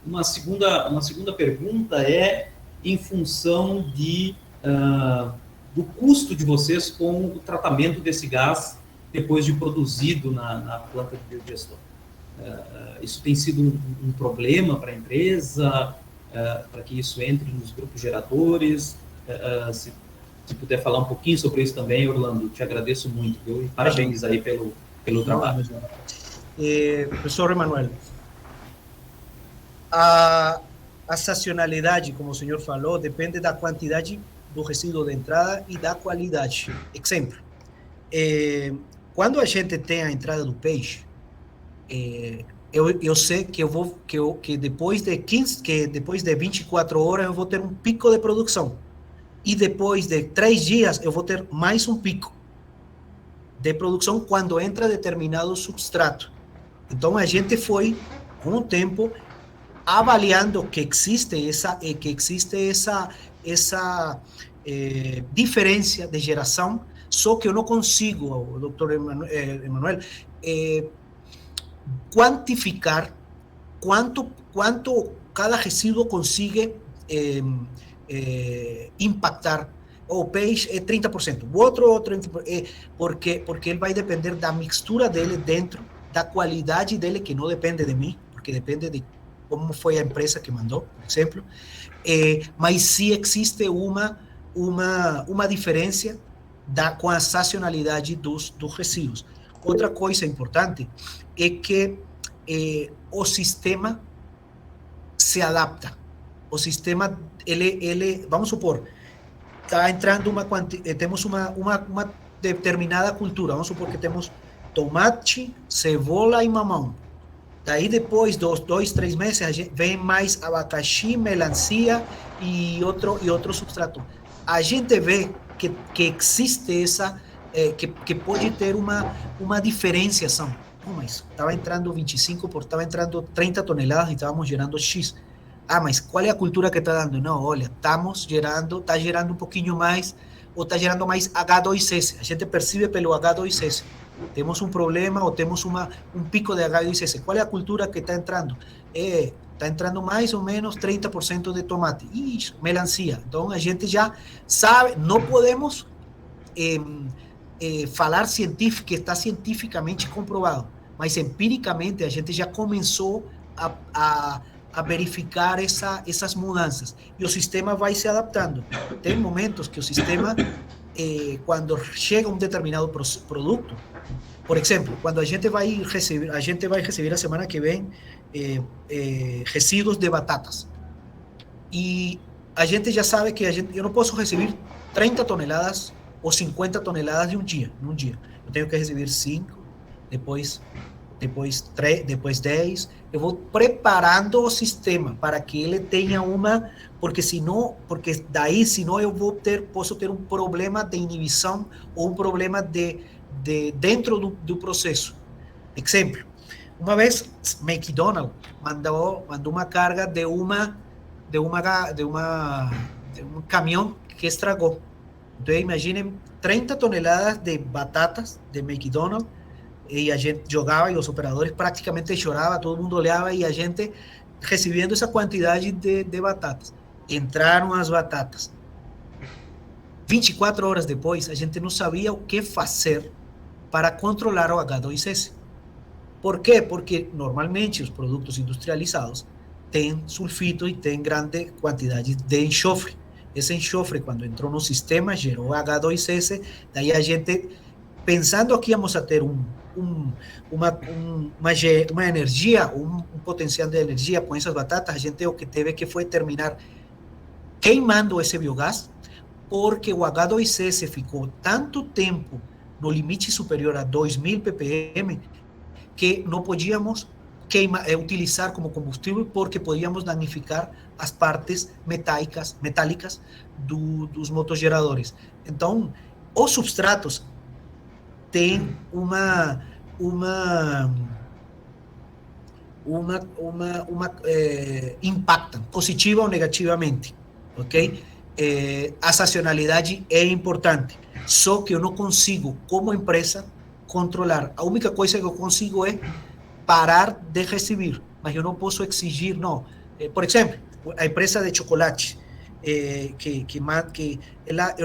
Uma segunda pergunta é em função do custo de vocês com o tratamento desse gás depois de produzido na planta de biogestão. Isso tem sido um problema para a empresa, para que isso entre nos grupos geradores? Se puder falar um pouquinho sobre isso também, Orlando, te agradeço muito, viu? E parabéns aí pelo trabalho. Professor Emanuel, a sazonalidade, como o senhor falou, depende da quantidade do resíduo de entrada e da qualidade. Exemplo, quando a gente tem a entrada do peixe, eu sei que depois de 24 horas eu vou ter um pico de produção, e depois de 3 dias eu vou ter mais um pico de produção quando entra determinado substrato. Então a gente foi com o tempo avaliando que existe essa diferença de geração, só que eu não consigo, doutor Emanuel, quantificar quanto cada resíduo consegue impactar. O peixe é 30%, o outro porque ele vai depender da mixtura dele dentro, da qualidade dele, que não depende de mim, porque depende de como foi a empresa que mandou, por exemplo, mas sim existe uma diferença com a sazonalidade dos resíduos. Outra coisa importante é que o sistema se adapta. O sistema, vamos supor, está entrando temos uma determinada cultura, vamos supor que temos tomate, cebola e mamão. Daí depois dos 2-3 meses vem mais abacaxi, melancia e outro substrato. A gente vê que existe que pode ter uma diferenciação. Mas estava entrando 25, estava entrando 30 toneladas e estávamos gerando X. Mas qual é a cultura que está dando? Não, olha, está gerando um pouquinho mais, ou está gerando mais H2S. A gente percebe pelo H2S. Temos um problema ou temos um pico de H2S. Qual é a cultura que está entrando? Está entrando mais ou menos 30% de tomate. Melancia. Então a gente já sabe, não podemos falar científico, que está cientificamente comprovado. mas empiricamente a gente já começou a verificar essas mudanças e o sistema vai se adaptando. Tem momentos que o sistema, quando chega um determinado produto, por exemplo, quando a gente vai receber a semana que vem resíduos de batatas e a gente já sabe que eu não posso receber 30 toneladas ou 50 toneladas num dia. Eu tenho que receber 5, depois 3, depois 10. Eu vou preparando o sistema para que ele tenha porque daí senão posso ter um problema de inibição ou um problema dentro do processo. Exemplo, uma vez McDonald's mandou uma carga de um caminhão que estragou. Então imaginem 30 toneladas de batatas de McDonald's e a gente jogava e os operadores praticamente choravam, todo mundo olhava e a gente recebendo essa quantidade de batatas. Entraram as batatas. 24 horas depois, a gente não sabia o que fazer para controlar o H2S. Por quê? Porque normalmente os produtos industrializados têm sulfito e têm grande quantidade de enxofre. Esse enxofre, quando entrou no sistema, gerou H2S, daí a gente, pensando que íamos a ter uma energia, um potencial de energia com essas batatas, a gente o que teve que foi terminar queimando esse biogás, porque o H2S ficou tanto tempo no limite superior a 2.000 ppm que não podíamos utilizar como combustível porque podíamos danificar as partes metálicas dos motogeradores. Então, os substratos têm impactam positiva ou negativamente, ok? A sazonalidade é importante, só que eu não consigo, como empresa, controlar. A única coisa que eu consigo é parar de receber, mas eu não posso exigir, não. Por exemplo, a empresa de chocolate, ela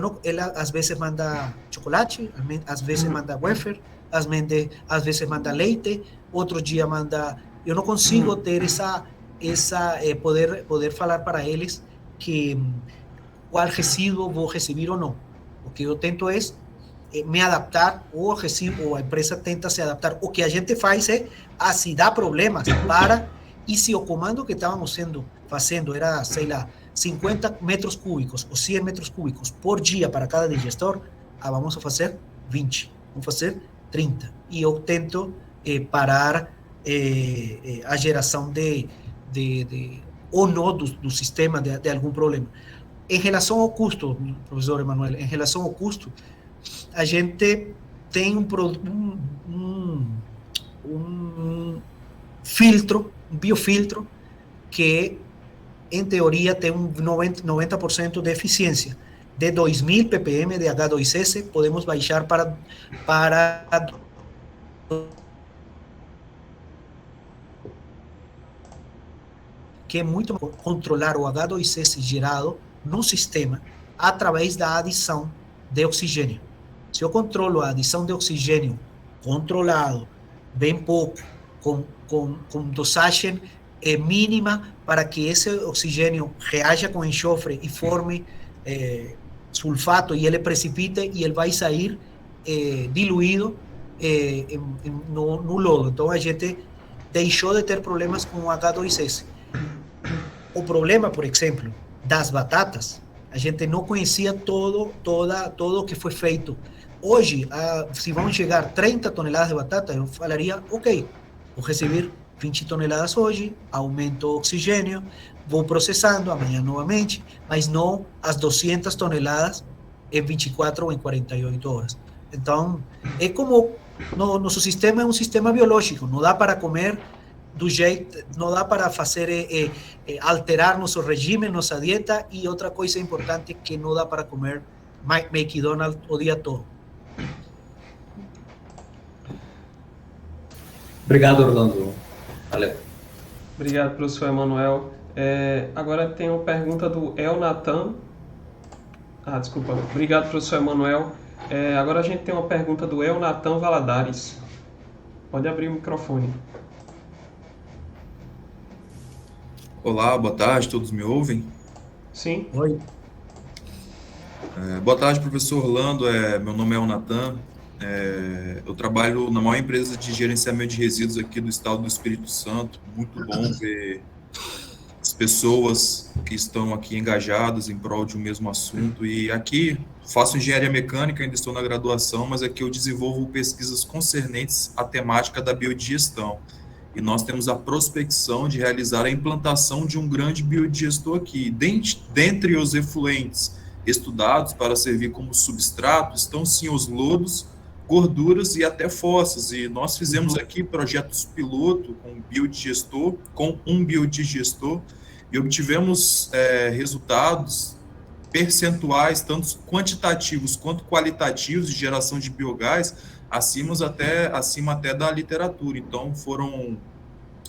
às vezes manda chocolate, às vezes manda wafer, às vezes manda leite, outro dia manda... Eu não consigo ter poder falar para eles que qual resíduo vou receber ou não. O que eu tento é me adaptar, ou a empresa tenta se adaptar. O que a gente faz é, se dá problemas, e se o comando que estávamos fazendo era, sei lá, 50 metros cúbicos ou 100 metros cúbicos por dia para cada digestor, vamos a fazer 20, vamos fazer 30. E eu tento parar a geração ou não do sistema de algum problema. Em relação ao custo, professor Emanuel, em relação ao custo, a gente tem um biofiltro que, em teoria, tem um 90% de eficiência. De 2.000 ppm de H2S, podemos baixar para que é muito controlar o H2S gerado no sistema através da adição de oxigênio. Se eu controlo a adição de oxigênio controlado, bem pouco, com dosagem mínima, para que esse oxigênio reaja com enxofre e forme sulfato, e ele precipite, e ele vai sair diluído no lodo. Então a gente deixou de ter problemas com o H2S. O problema, por exemplo, das batatas, a gente não conhecia todo o que foi feito. Hoje, se vão chegar 30 toneladas de batata, eu falaria, ok, vou receber 20 toneladas hoje, aumento o oxigênio, vou processando amanhã novamente, mas não as 200 toneladas em 24 ou em 48 horas. Então, é como nosso sistema é um sistema biológico, não dá para comer do jeito, não dá para fazer alterar nosso regime, nossa dieta, e outra coisa importante, que não dá para comer McDonald's o dia todo. Obrigado, Orlando. Valeu. Obrigado, professor Emanuel. Agora tem uma pergunta do El Natan. Desculpa. Obrigado, professor Emanuel. Agora a gente tem uma pergunta do El Natan Valadares. Pode abrir o microfone. Olá, boa tarde, todos me ouvem? Sim. Oi. Boa tarde, professor Orlando, meu nome é Natan, eu trabalho na maior empresa de gerenciamento de resíduos aqui do estado do Espírito Santo. Muito bom ver as pessoas que estão aqui engajadas em prol de um mesmo assunto. E aqui faço engenharia mecânica, ainda estou na graduação, mas aqui eu desenvolvo pesquisas concernentes à temática da biodigestão. E nós temos a prospecção de realizar a implantação de um grande biodigestor aqui. Dentre os efluentes estudados para servir como substrato estão sim os lodos, gorduras e até fósseis. E nós fizemos aqui projetos piloto com um biodigestor e obtivemos resultados percentuais, tanto quantitativos quanto qualitativos, de geração de biogás, acima até da literatura. Então, foram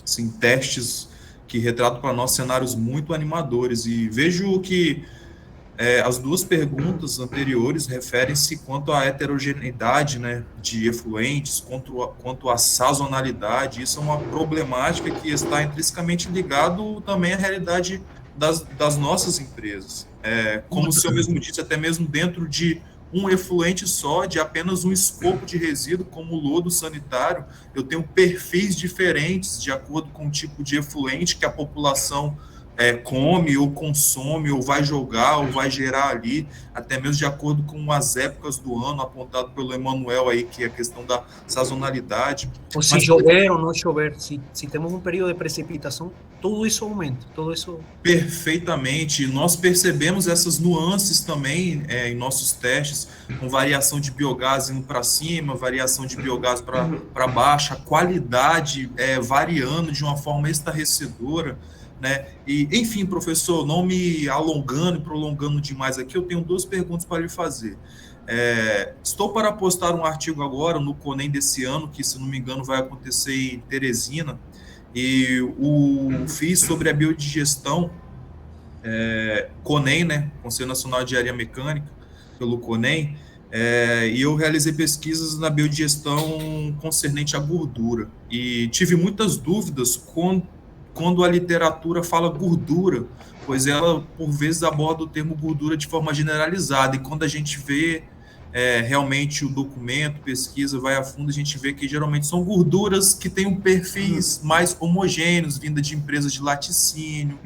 assim, testes que retratam para nós cenários muito animadores. E vejo que as duas perguntas anteriores referem-se quanto à heterogeneidade, né, de efluentes, quanto à sazonalidade. Isso é uma problemática que está intrinsecamente ligado também à realidade das nossas empresas. Como o senhor mesmo disse, até mesmo dentro de um efluente só, de apenas um escopo de resíduo, como o lodo sanitário, eu tenho perfis diferentes de acordo com o tipo de efluente que a população come ou consome, ou vai jogar, ou vai gerar ali, até mesmo de acordo com as épocas do ano, apontado pelo Emanuel aí, que é a questão da sazonalidade. Ou se chover ou não chover, se temos um período de precipitação, tudo isso aumenta, tudo isso... Perfeitamente, nós percebemos essas nuances também em nossos testes, com variação de biogás indo para cima, variação de biogás para baixo, a qualidade variando de uma forma estarrecedora, né? E, enfim, professor, não me alongando e prolongando demais aqui, eu tenho duas perguntas para lhe fazer. Estou para postar um artigo agora no CONEM desse ano, que, se não me engano, vai acontecer em Teresina, e fiz sobre a biodigestão, CONEM, né, Conselho Nacional de Engenharia Mecânica, pelo CONEM, e eu realizei pesquisas na biodigestão concernente à gordura, e tive muitas dúvidas quando a literatura fala gordura, pois ela, por vezes, aborda o termo gordura de forma generalizada, e quando a gente vê realmente o documento, pesquisa, vai a fundo, a gente vê que geralmente são gorduras que têm perfis mais homogêneos, vinda de empresas de laticínio,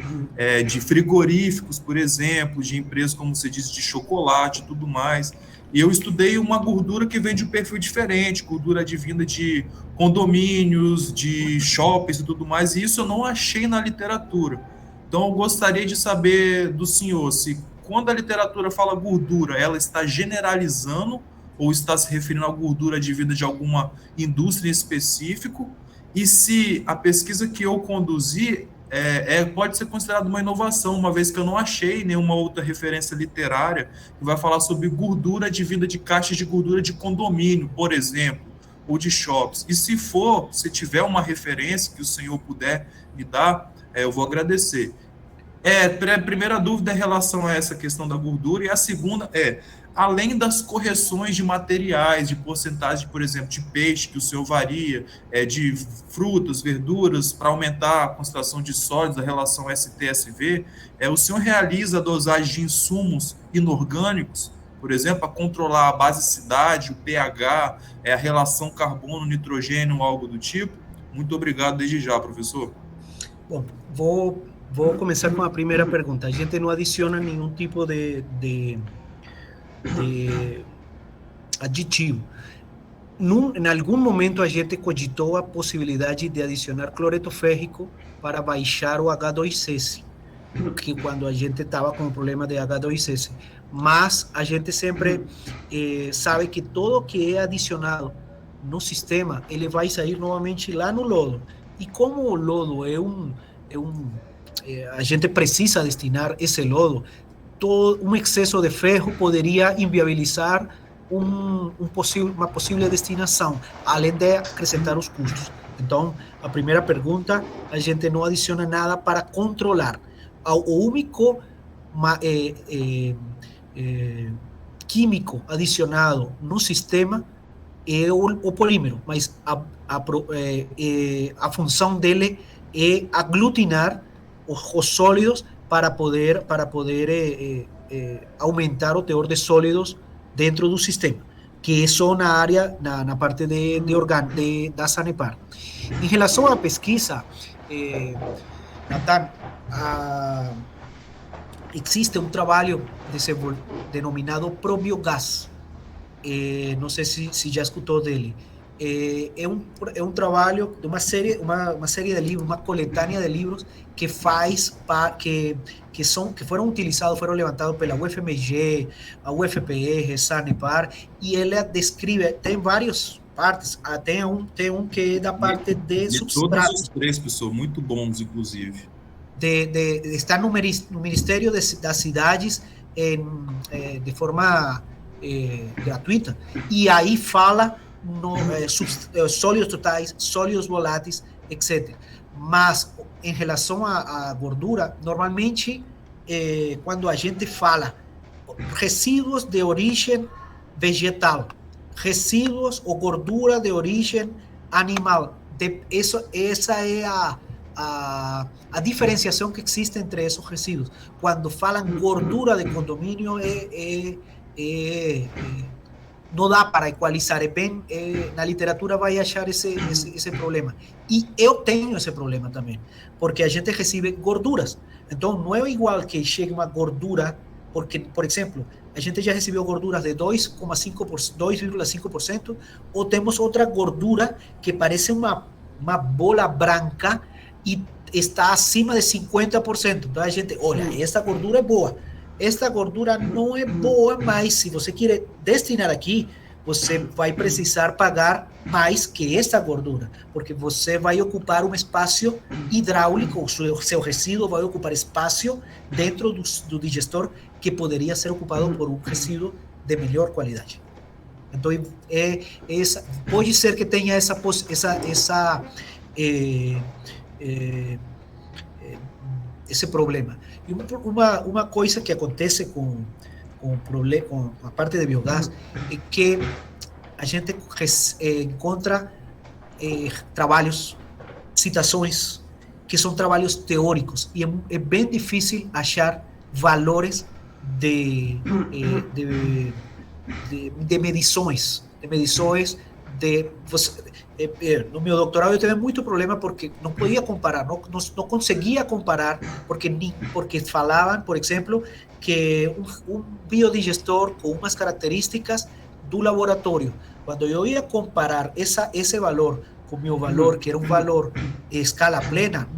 de frigoríficos, por exemplo, de empresas, como você disse, de chocolate e tudo mais. E eu estudei uma gordura que vem de um perfil diferente, gordura advinda de condomínios, de shoppings e tudo mais, e isso eu não achei na literatura. Então, eu gostaria de saber do senhor se, quando a literatura fala gordura, ela está generalizando ou está se referindo à gordura advinda de alguma indústria em específico, e se a pesquisa que eu conduzi pode ser considerada uma inovação, uma vez que eu não achei nenhuma outra referência literária que vai falar sobre gordura advinda de caixas de gordura de condomínio, por exemplo, ou de shops. E se tiver uma referência que o senhor puder me dar, eu vou agradecer. A primeira dúvida é em relação a essa questão da gordura, e a segunda além das correções de materiais, de porcentagem, por exemplo, de peixe, que o senhor varia, de frutas, verduras, para aumentar a concentração de sólidos, a relação ST-SV, o senhor realiza a dosagem de insumos inorgânicos, por exemplo, para controlar a basicidade, o pH, a relação carbono-nitrogênio, algo do tipo? Muito obrigado desde já, professor. Bom, vou começar com a primeira pergunta. A gente não adiciona nenhum tipo de aditivo. Em algum momento a gente cogitou a possibilidade de adicionar cloreto férrico para baixar o H2S, que quando a gente estava com o problema de H2S, mas a gente sempre sabe que todo que é adicionado no sistema, ele vai sair novamente lá no lodo, e como o lodo a gente precisa destinar esse lodo, um excesso de ferro poderia inviabilizar uma possível destinação, além de acrescentar os custos. Então, a primeira pergunta, a gente não adiciona nada para controlar. O único químico adicionado no sistema é o polímero, mas a função dele é aglutinar os sólidos para poder aumentar o teor de sólidos dentro do sistema, que é só na área, na parte da Sanepar. Em relação à pesquisa, Nathan, existe um trabalho denominado ProBioGás. Não sei se já escutou dele. É um trabalho de uma série de livros, uma coletânea de livros que foram utilizados, foram levantados pela UFMG, a UFPR, Sanepar, e ela descreve, tem várias partes, tem um que é da parte de substratos. Todos os três, pessoal, muito bons, inclusive. Está no Ministério das Cidades de forma gratuita, e aí fala sólidos totais, sólidos voláteis, etc. Mas em relação à gordura, normalmente quando a gente fala resíduos de origem vegetal, resíduos ou gordura de origem animal, essa é a diferenciação que existe entre esses resíduos. Quando falam gordura de condomínio, não dá para equalizar, na literatura vai achar esse problema. E eu tenho esse problema também, porque a gente recebe gorduras. Então, não é igual que chegue uma gordura, porque, por exemplo, a gente já recebeu gorduras de 2,5%, ou temos outra gordura que parece uma bola branca e está acima de 50%. Então, a gente, olha, essa gordura é boa. Esta gordura não é boa, mas se você quer destinar aqui, você vai precisar pagar mais que esta gordura, porque você vai ocupar um espaço hidráulico, o seu resíduo vai ocupar espaço dentro do digestor que poderia ser ocupado por um resíduo de melhor qualidade. Então, pode ser que tenha esse problema. E uma coisa que acontece com a parte de biogás é que a gente encontra trabalhos, citações, que são trabalhos teóricos, e é bem difícil achar valores de medições, no meu doutorado eu tive muito problema porque não podia comparar, não conseguia comparar, porque falavam, por exemplo, que um biodigestor com umas características do laboratório, quando eu ia comparar esse valor com o meu valor, que era um valor em escala plena,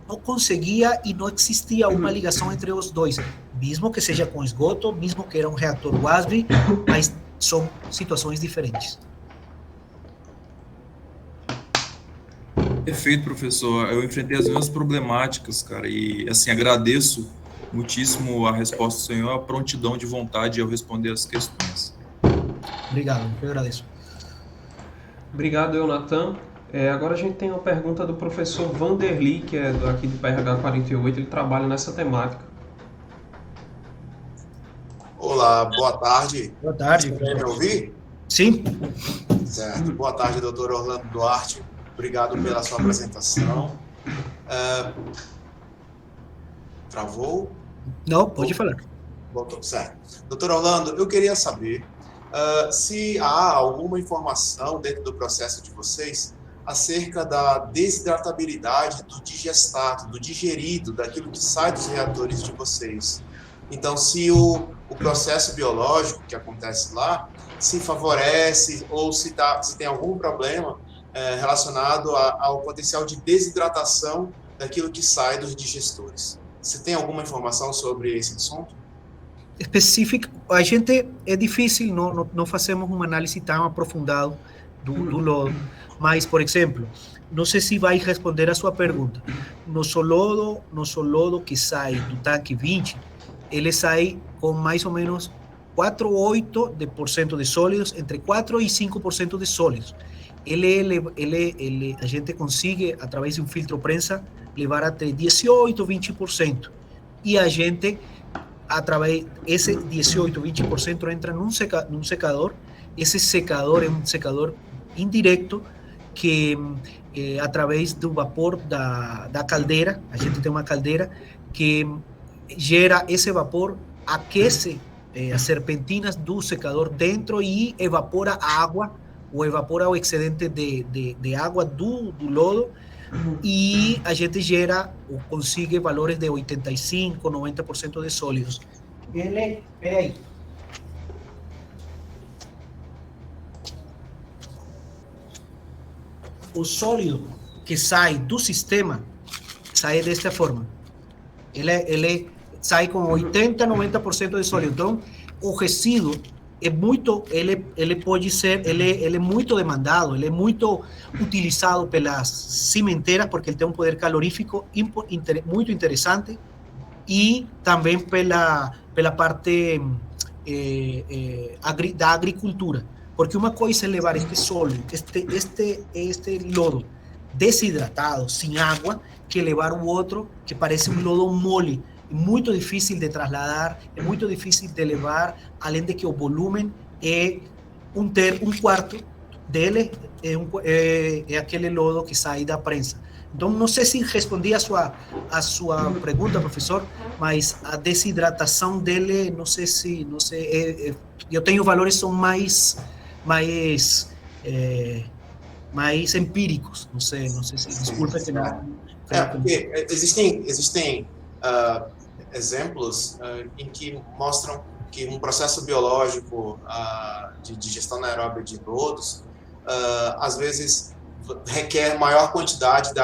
não conseguia e não existia uma ligação entre os dois, mesmo que seja com esgoto, mesmo que era um reator WASB, mas são situações diferentes. Perfeito, professor. Eu enfrentei as mesmas problemáticas, cara, e assim, agradeço muitíssimo a resposta do senhor, a prontidão de vontade ao responder as questões. Obrigado, eu agradeço. Obrigado, Nathan. Agora a gente tem uma pergunta do professor Vanderly, que é aqui do PRH 48, ele trabalha nessa temática. Olá, boa tarde. Boa tarde. Você quer me ouvir? Sim. Certo. Boa tarde, doutor Orlando Duarte. Obrigado pela sua apresentação. Travou? Não, pode falar. Voltou, certo. Doutor Orlando, eu queria saber se há alguma informação dentro do processo de vocês acerca da desidratabilidade do digestato, do digerido, daquilo que sai dos reatores de vocês. Então, se o processo biológico que acontece lá se favorece ou se tem algum problema relacionado ao potencial de desidratação daquilo que sai dos digestores. Você tem alguma informação sobre esse assunto? Específico, a gente é difícil, não fazemos uma análise tão aprofundada do lodo, mas, por exemplo, não sei se vai responder a sua pergunta. Nosso lodo que sai do tanque 20, ele sai com mais ou menos 4,8% de sólidos, entre 4% e 5% de sólidos. A gente consegue, através de um filtro prensa, levar até 18% e 20%. E a gente, através desse 18%, 20% entra num secador esse secador é um secador indireto que através do vapor da caldeira, a gente tem uma caldeira que gera esse vapor, aquece as serpentinas do secador dentro e evapora a água, ou evapora o excedente de água do lodo, e a gente gera ou consigue valores de 85, 90% de sólidos. Peraí. O sólido que sai do sistema sai desta forma. Ele sai com 80, 90% de sólido. Então, o resíduo é muito, ele pode ser, ele é muito demandado, ele é muito utilizado pelas cimenteiras porque ele tem um poder calorífico muito interessante, e também pela parte da agricultura. Porque uma coisa é levar este sólido, este lodo desidratado, sem água, que levar o outro que parece um lodo mole, muito difícil de trasladar, é muito difícil de levar, além de que o volume é um quarto dele, é aquele lodo que sai da prensa. Então, não sei se respondi a sua pergunta, professor, mas a desidratação dele, não sei, eu tenho valores são mais empíricos, não sei se, desculpa que não. Porque existem exemplos em que mostram que um processo biológico de digestão anaeróbica de lodos, às vezes requer maior quantidade de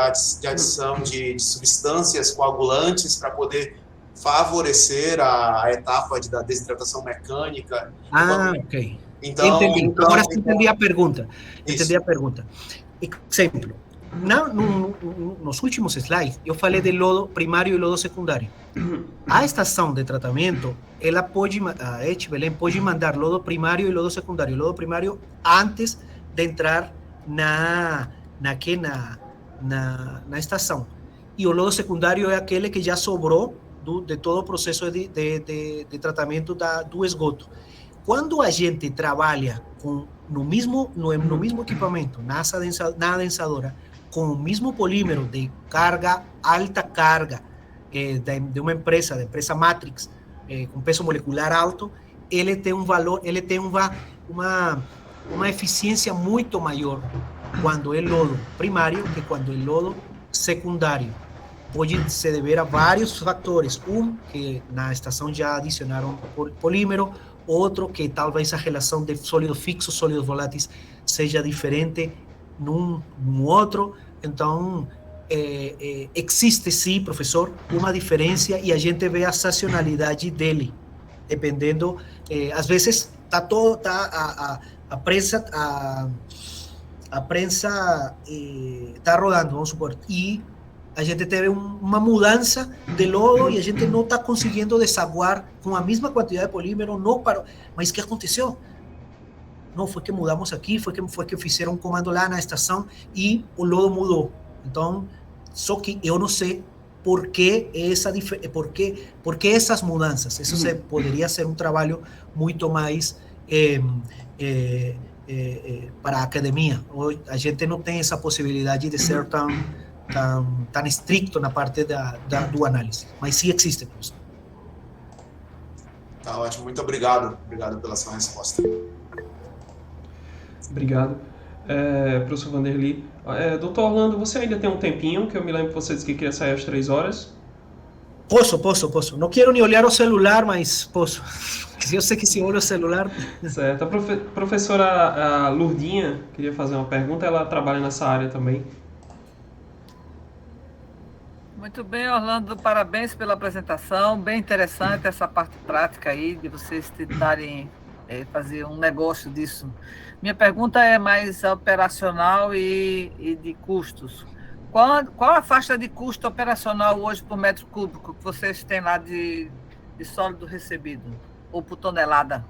adição de substâncias coagulantes para poder favorecer a etapa da desidratação mecânica. Ok. Então, entendi. Agora sim entendi a pergunta. Exemplo. Nos últimos slides, eu falei de lodo primário e lodo secundário. A estação de tratamento, a ECH Belém pode mandar lodo primário e lodo secundário. Lodo primário antes de entrar na estação. E o lodo secundário é aquele que já sobrou de todo o processo de tratamento do esgoto. Quando a gente trabalha no mesmo equipamento, na adensadora, com o mesmo polímero de carga, alta carga, de uma empresa, da empresa Matrix, com peso molecular alto, ele tem um valor, ele tem uma eficiência muito maior quando é lodo primário que quando é lodo secundário. Pode se dever a vários fatores. Que na estação já adicionaram polímero, outro que talvez a relação de sólido fixo, sólidos voláteis seja diferente num outro. Então, existe sim, professor, uma diferença, e a gente vê a sazonalidade dele, dependendo, às vezes a prensa está rodando, vamos supor, e a gente teve uma mudança de lodo e a gente não está conseguindo desaguar com a mesma quantidade de polímero, não parou. Mas o que aconteceu? Não, foi que mudamos aqui, foi que fizeram um comando lá na estação e o lodo mudou. Então, só que eu não sei por que essas mudanças. Isso poderia ser um trabalho muito mais para a academia. Hoje, a gente não tem essa possibilidade de ser tão estricto na parte do análise, mas sim existe, professor. Tá ótimo, muito obrigado pela sua resposta. Obrigado, professor Vanderly. Doutor Orlando, você ainda tem um tempinho, que eu me lembro que você disse que queria sair às 3 horas. Posso. Não quero nem olhar o celular, mas posso. Eu sei que se olha o celular... Certo. A professora Lurdinha queria fazer uma pergunta, ela trabalha nessa área também. Muito bem, Orlando, parabéns pela apresentação, bem interessante essa parte prática aí, de vocês tentarem fazer um negócio disso. Minha pergunta é mais operacional e de custos. Qual a faixa de custo operacional hoje por metro cúbico que vocês têm lá de sólido recebido, ou por tonelada?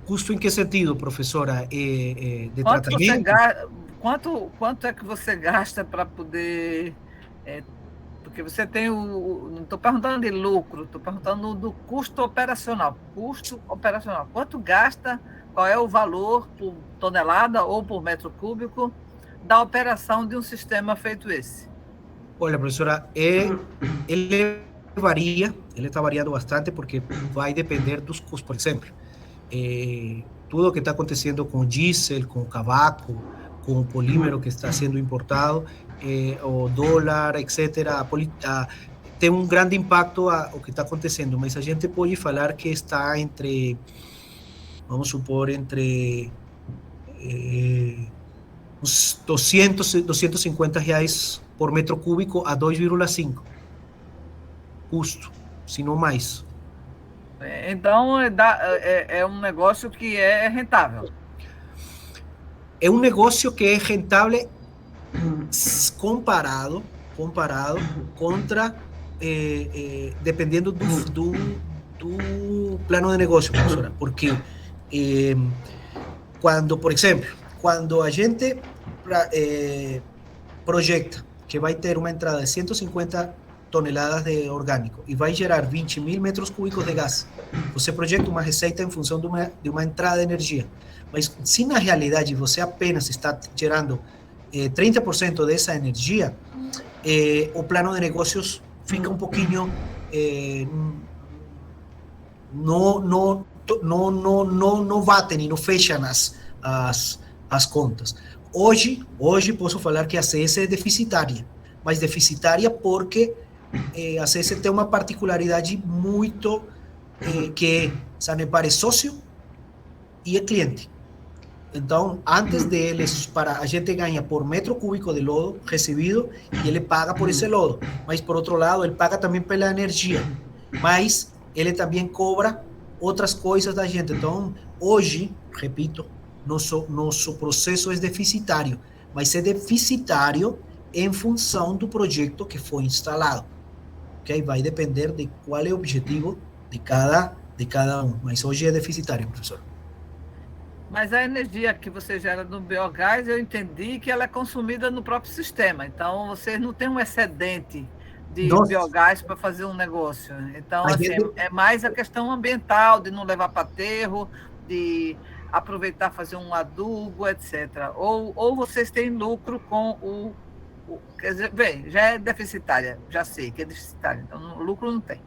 Custo em que sentido, professora? De tratamento? Quanto é que você gasta para poder Porque você tem não estou perguntando de lucro, estou perguntando do custo operacional. Custo operacional. Quanto gasta, qual é o valor por tonelada ou por metro cúbico da operação de um sistema feito esse? Olha, professora, ele está variando bastante porque vai depender dos custos. Por exemplo, tudo o que está acontecendo com diesel, com cavaco, com o polímero que está sendo importado, o dólar, etc., tem um grande impacto o que está acontecendo, mas a gente pode falar que está entre, vamos supor, entre uns 250 reais por metro cúbico a 2,5 custo, se não mais. Então, é um negócio que é rentável. É um negócio que é rentável comparado contra, dependendo do plano de negócio, professora, porque por exemplo, quando a gente projeta que vai ter uma entrada de 150 toneladas de orgânico e vai gerar 20.000 metros cúbicos de gás, você projeta uma receita em função de uma entrada de energia. Mas se na realidade você apenas está gerando 30% dessa energia, o plano de negócios fica um pouquinho não batem e não fecham as contas. Hoje posso falar que a CS é deficitária, mas deficitária porque a CS tem uma particularidade muito que Sanepar é sócio e é cliente. Então, antes deles, a gente ganha por metro cúbico de lodo recebido e ele paga por esse lodo. Mas, por outro lado, ele paga também pela energia. Mas ele também cobra outras coisas da gente. Então, hoje, repito, nosso processo é deficitário. Mas é deficitário em função do projeto que foi instalado. Okay? Vai depender de qual é o objetivo de cada um. Mas hoje é deficitário, professor. Mas a energia que você gera no biogás, eu entendi que ela é consumida no próprio sistema. Então, vocês não têm um excedente de biogás para fazer um negócio. Então, assim, é mais a questão ambiental, de não levar para aterro, de aproveitar, fazer um adubo, etc. Ou vocês têm lucro com quer dizer, bem, já é deficitária, já sei que é deficitária, então lucro não tem.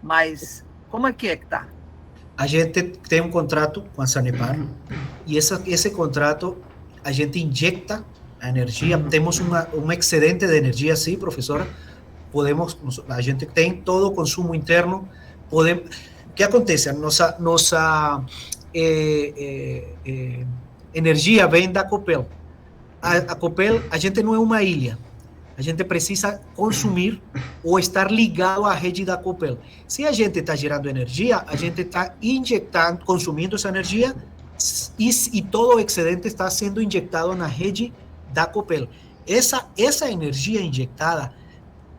Mas como é que está? A gente tem um contrato com a Sanepar e esse contrato a gente injecta a energia, temos um excedente de energia, sim, professora, a gente tem todo o consumo interno, o que acontece? A nossa energia vem da Copel. A Copel, a gente não é uma ilha, a gente precisa consumir ou estar ligado à rede da Copel. Se a gente está gerando energia, a gente está injetando, consumindo essa energia e todo o excedente está sendo injetado na rede da Copel. Essa energia injetada,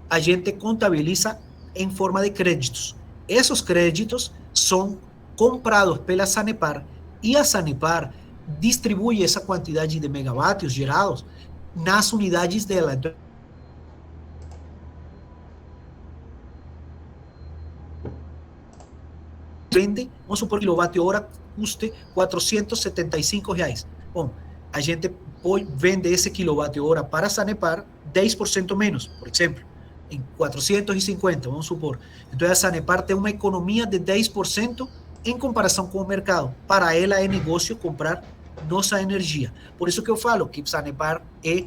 a gente contabiliza em forma de créditos. Esses créditos são comprados pela Sanepar e a Sanepar distribui essa quantidade de megawatts gerados nas unidades dela. Então, vende, vamos supor que o quilowatt-hora custe R$475. Bom, a gente vende esse quilowatt-hora para a Sanepar 10% menos, por exemplo, em 450, vamos supor. Então a Sanepar tem uma economia de 10% em comparação com o mercado. Para ela é negócio comprar nossa energia. Por isso que eu falo que Sanepar é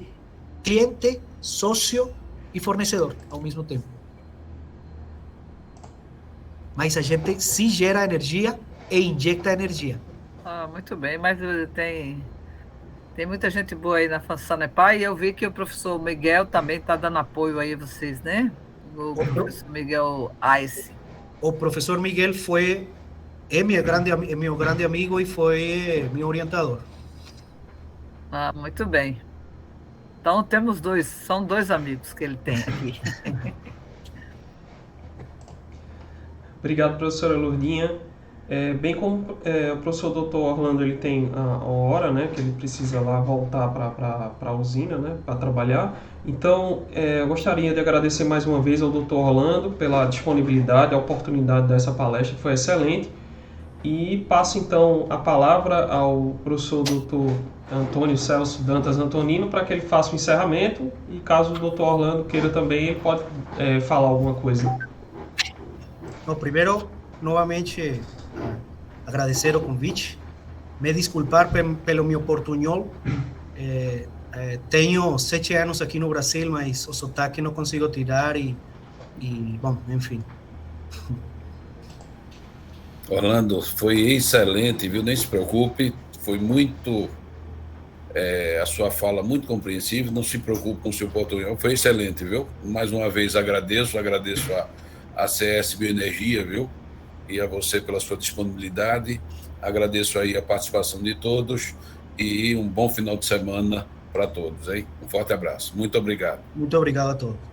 cliente, sócio e fornecedor ao mesmo tempo. Mas a gente se gera energia e injecta energia. Muito bem, mas tem muita gente boa aí na Sanepar e eu vi que o professor Miguel também está dando apoio aí a vocês, né? O professor Miguel Ice. O professor Miguel é meu grande amigo e foi meu orientador. Muito bem. Então são dois amigos que ele tem aqui. Obrigado, professora Lourdinha. Bem como o professor Dr. Orlando ele tem a hora, né, que ele precisa lá voltar para a usina, né, para trabalhar. Então, eu gostaria de agradecer mais uma vez ao Dr. Orlando pela disponibilidade, a oportunidade dessa palestra, que foi excelente. E passo então a palavra ao professor Dr. Antônio Celso Dantas Antonino para que ele faça o encerramento e caso o Dr. Orlando queira também, ele pode falar alguma coisa. No, primeiro, novamente, agradecer o convite, me desculpar pelo meu portunhol. Tenho 7 anos aqui no Brasil, mas o sotaque não consigo tirar e bom, enfim. Orlando, foi excelente, viu? Nem se preocupe, foi muito... a sua fala muito compreensível, não se preocupe com o seu portunhol, foi excelente, viu? Mais uma vez agradeço a CS Bioenergia, viu? E a você pela sua disponibilidade, agradeço aí a participação de todos e um bom final de semana para todos, hein? Um forte abraço, muito obrigado. Muito obrigado a todos.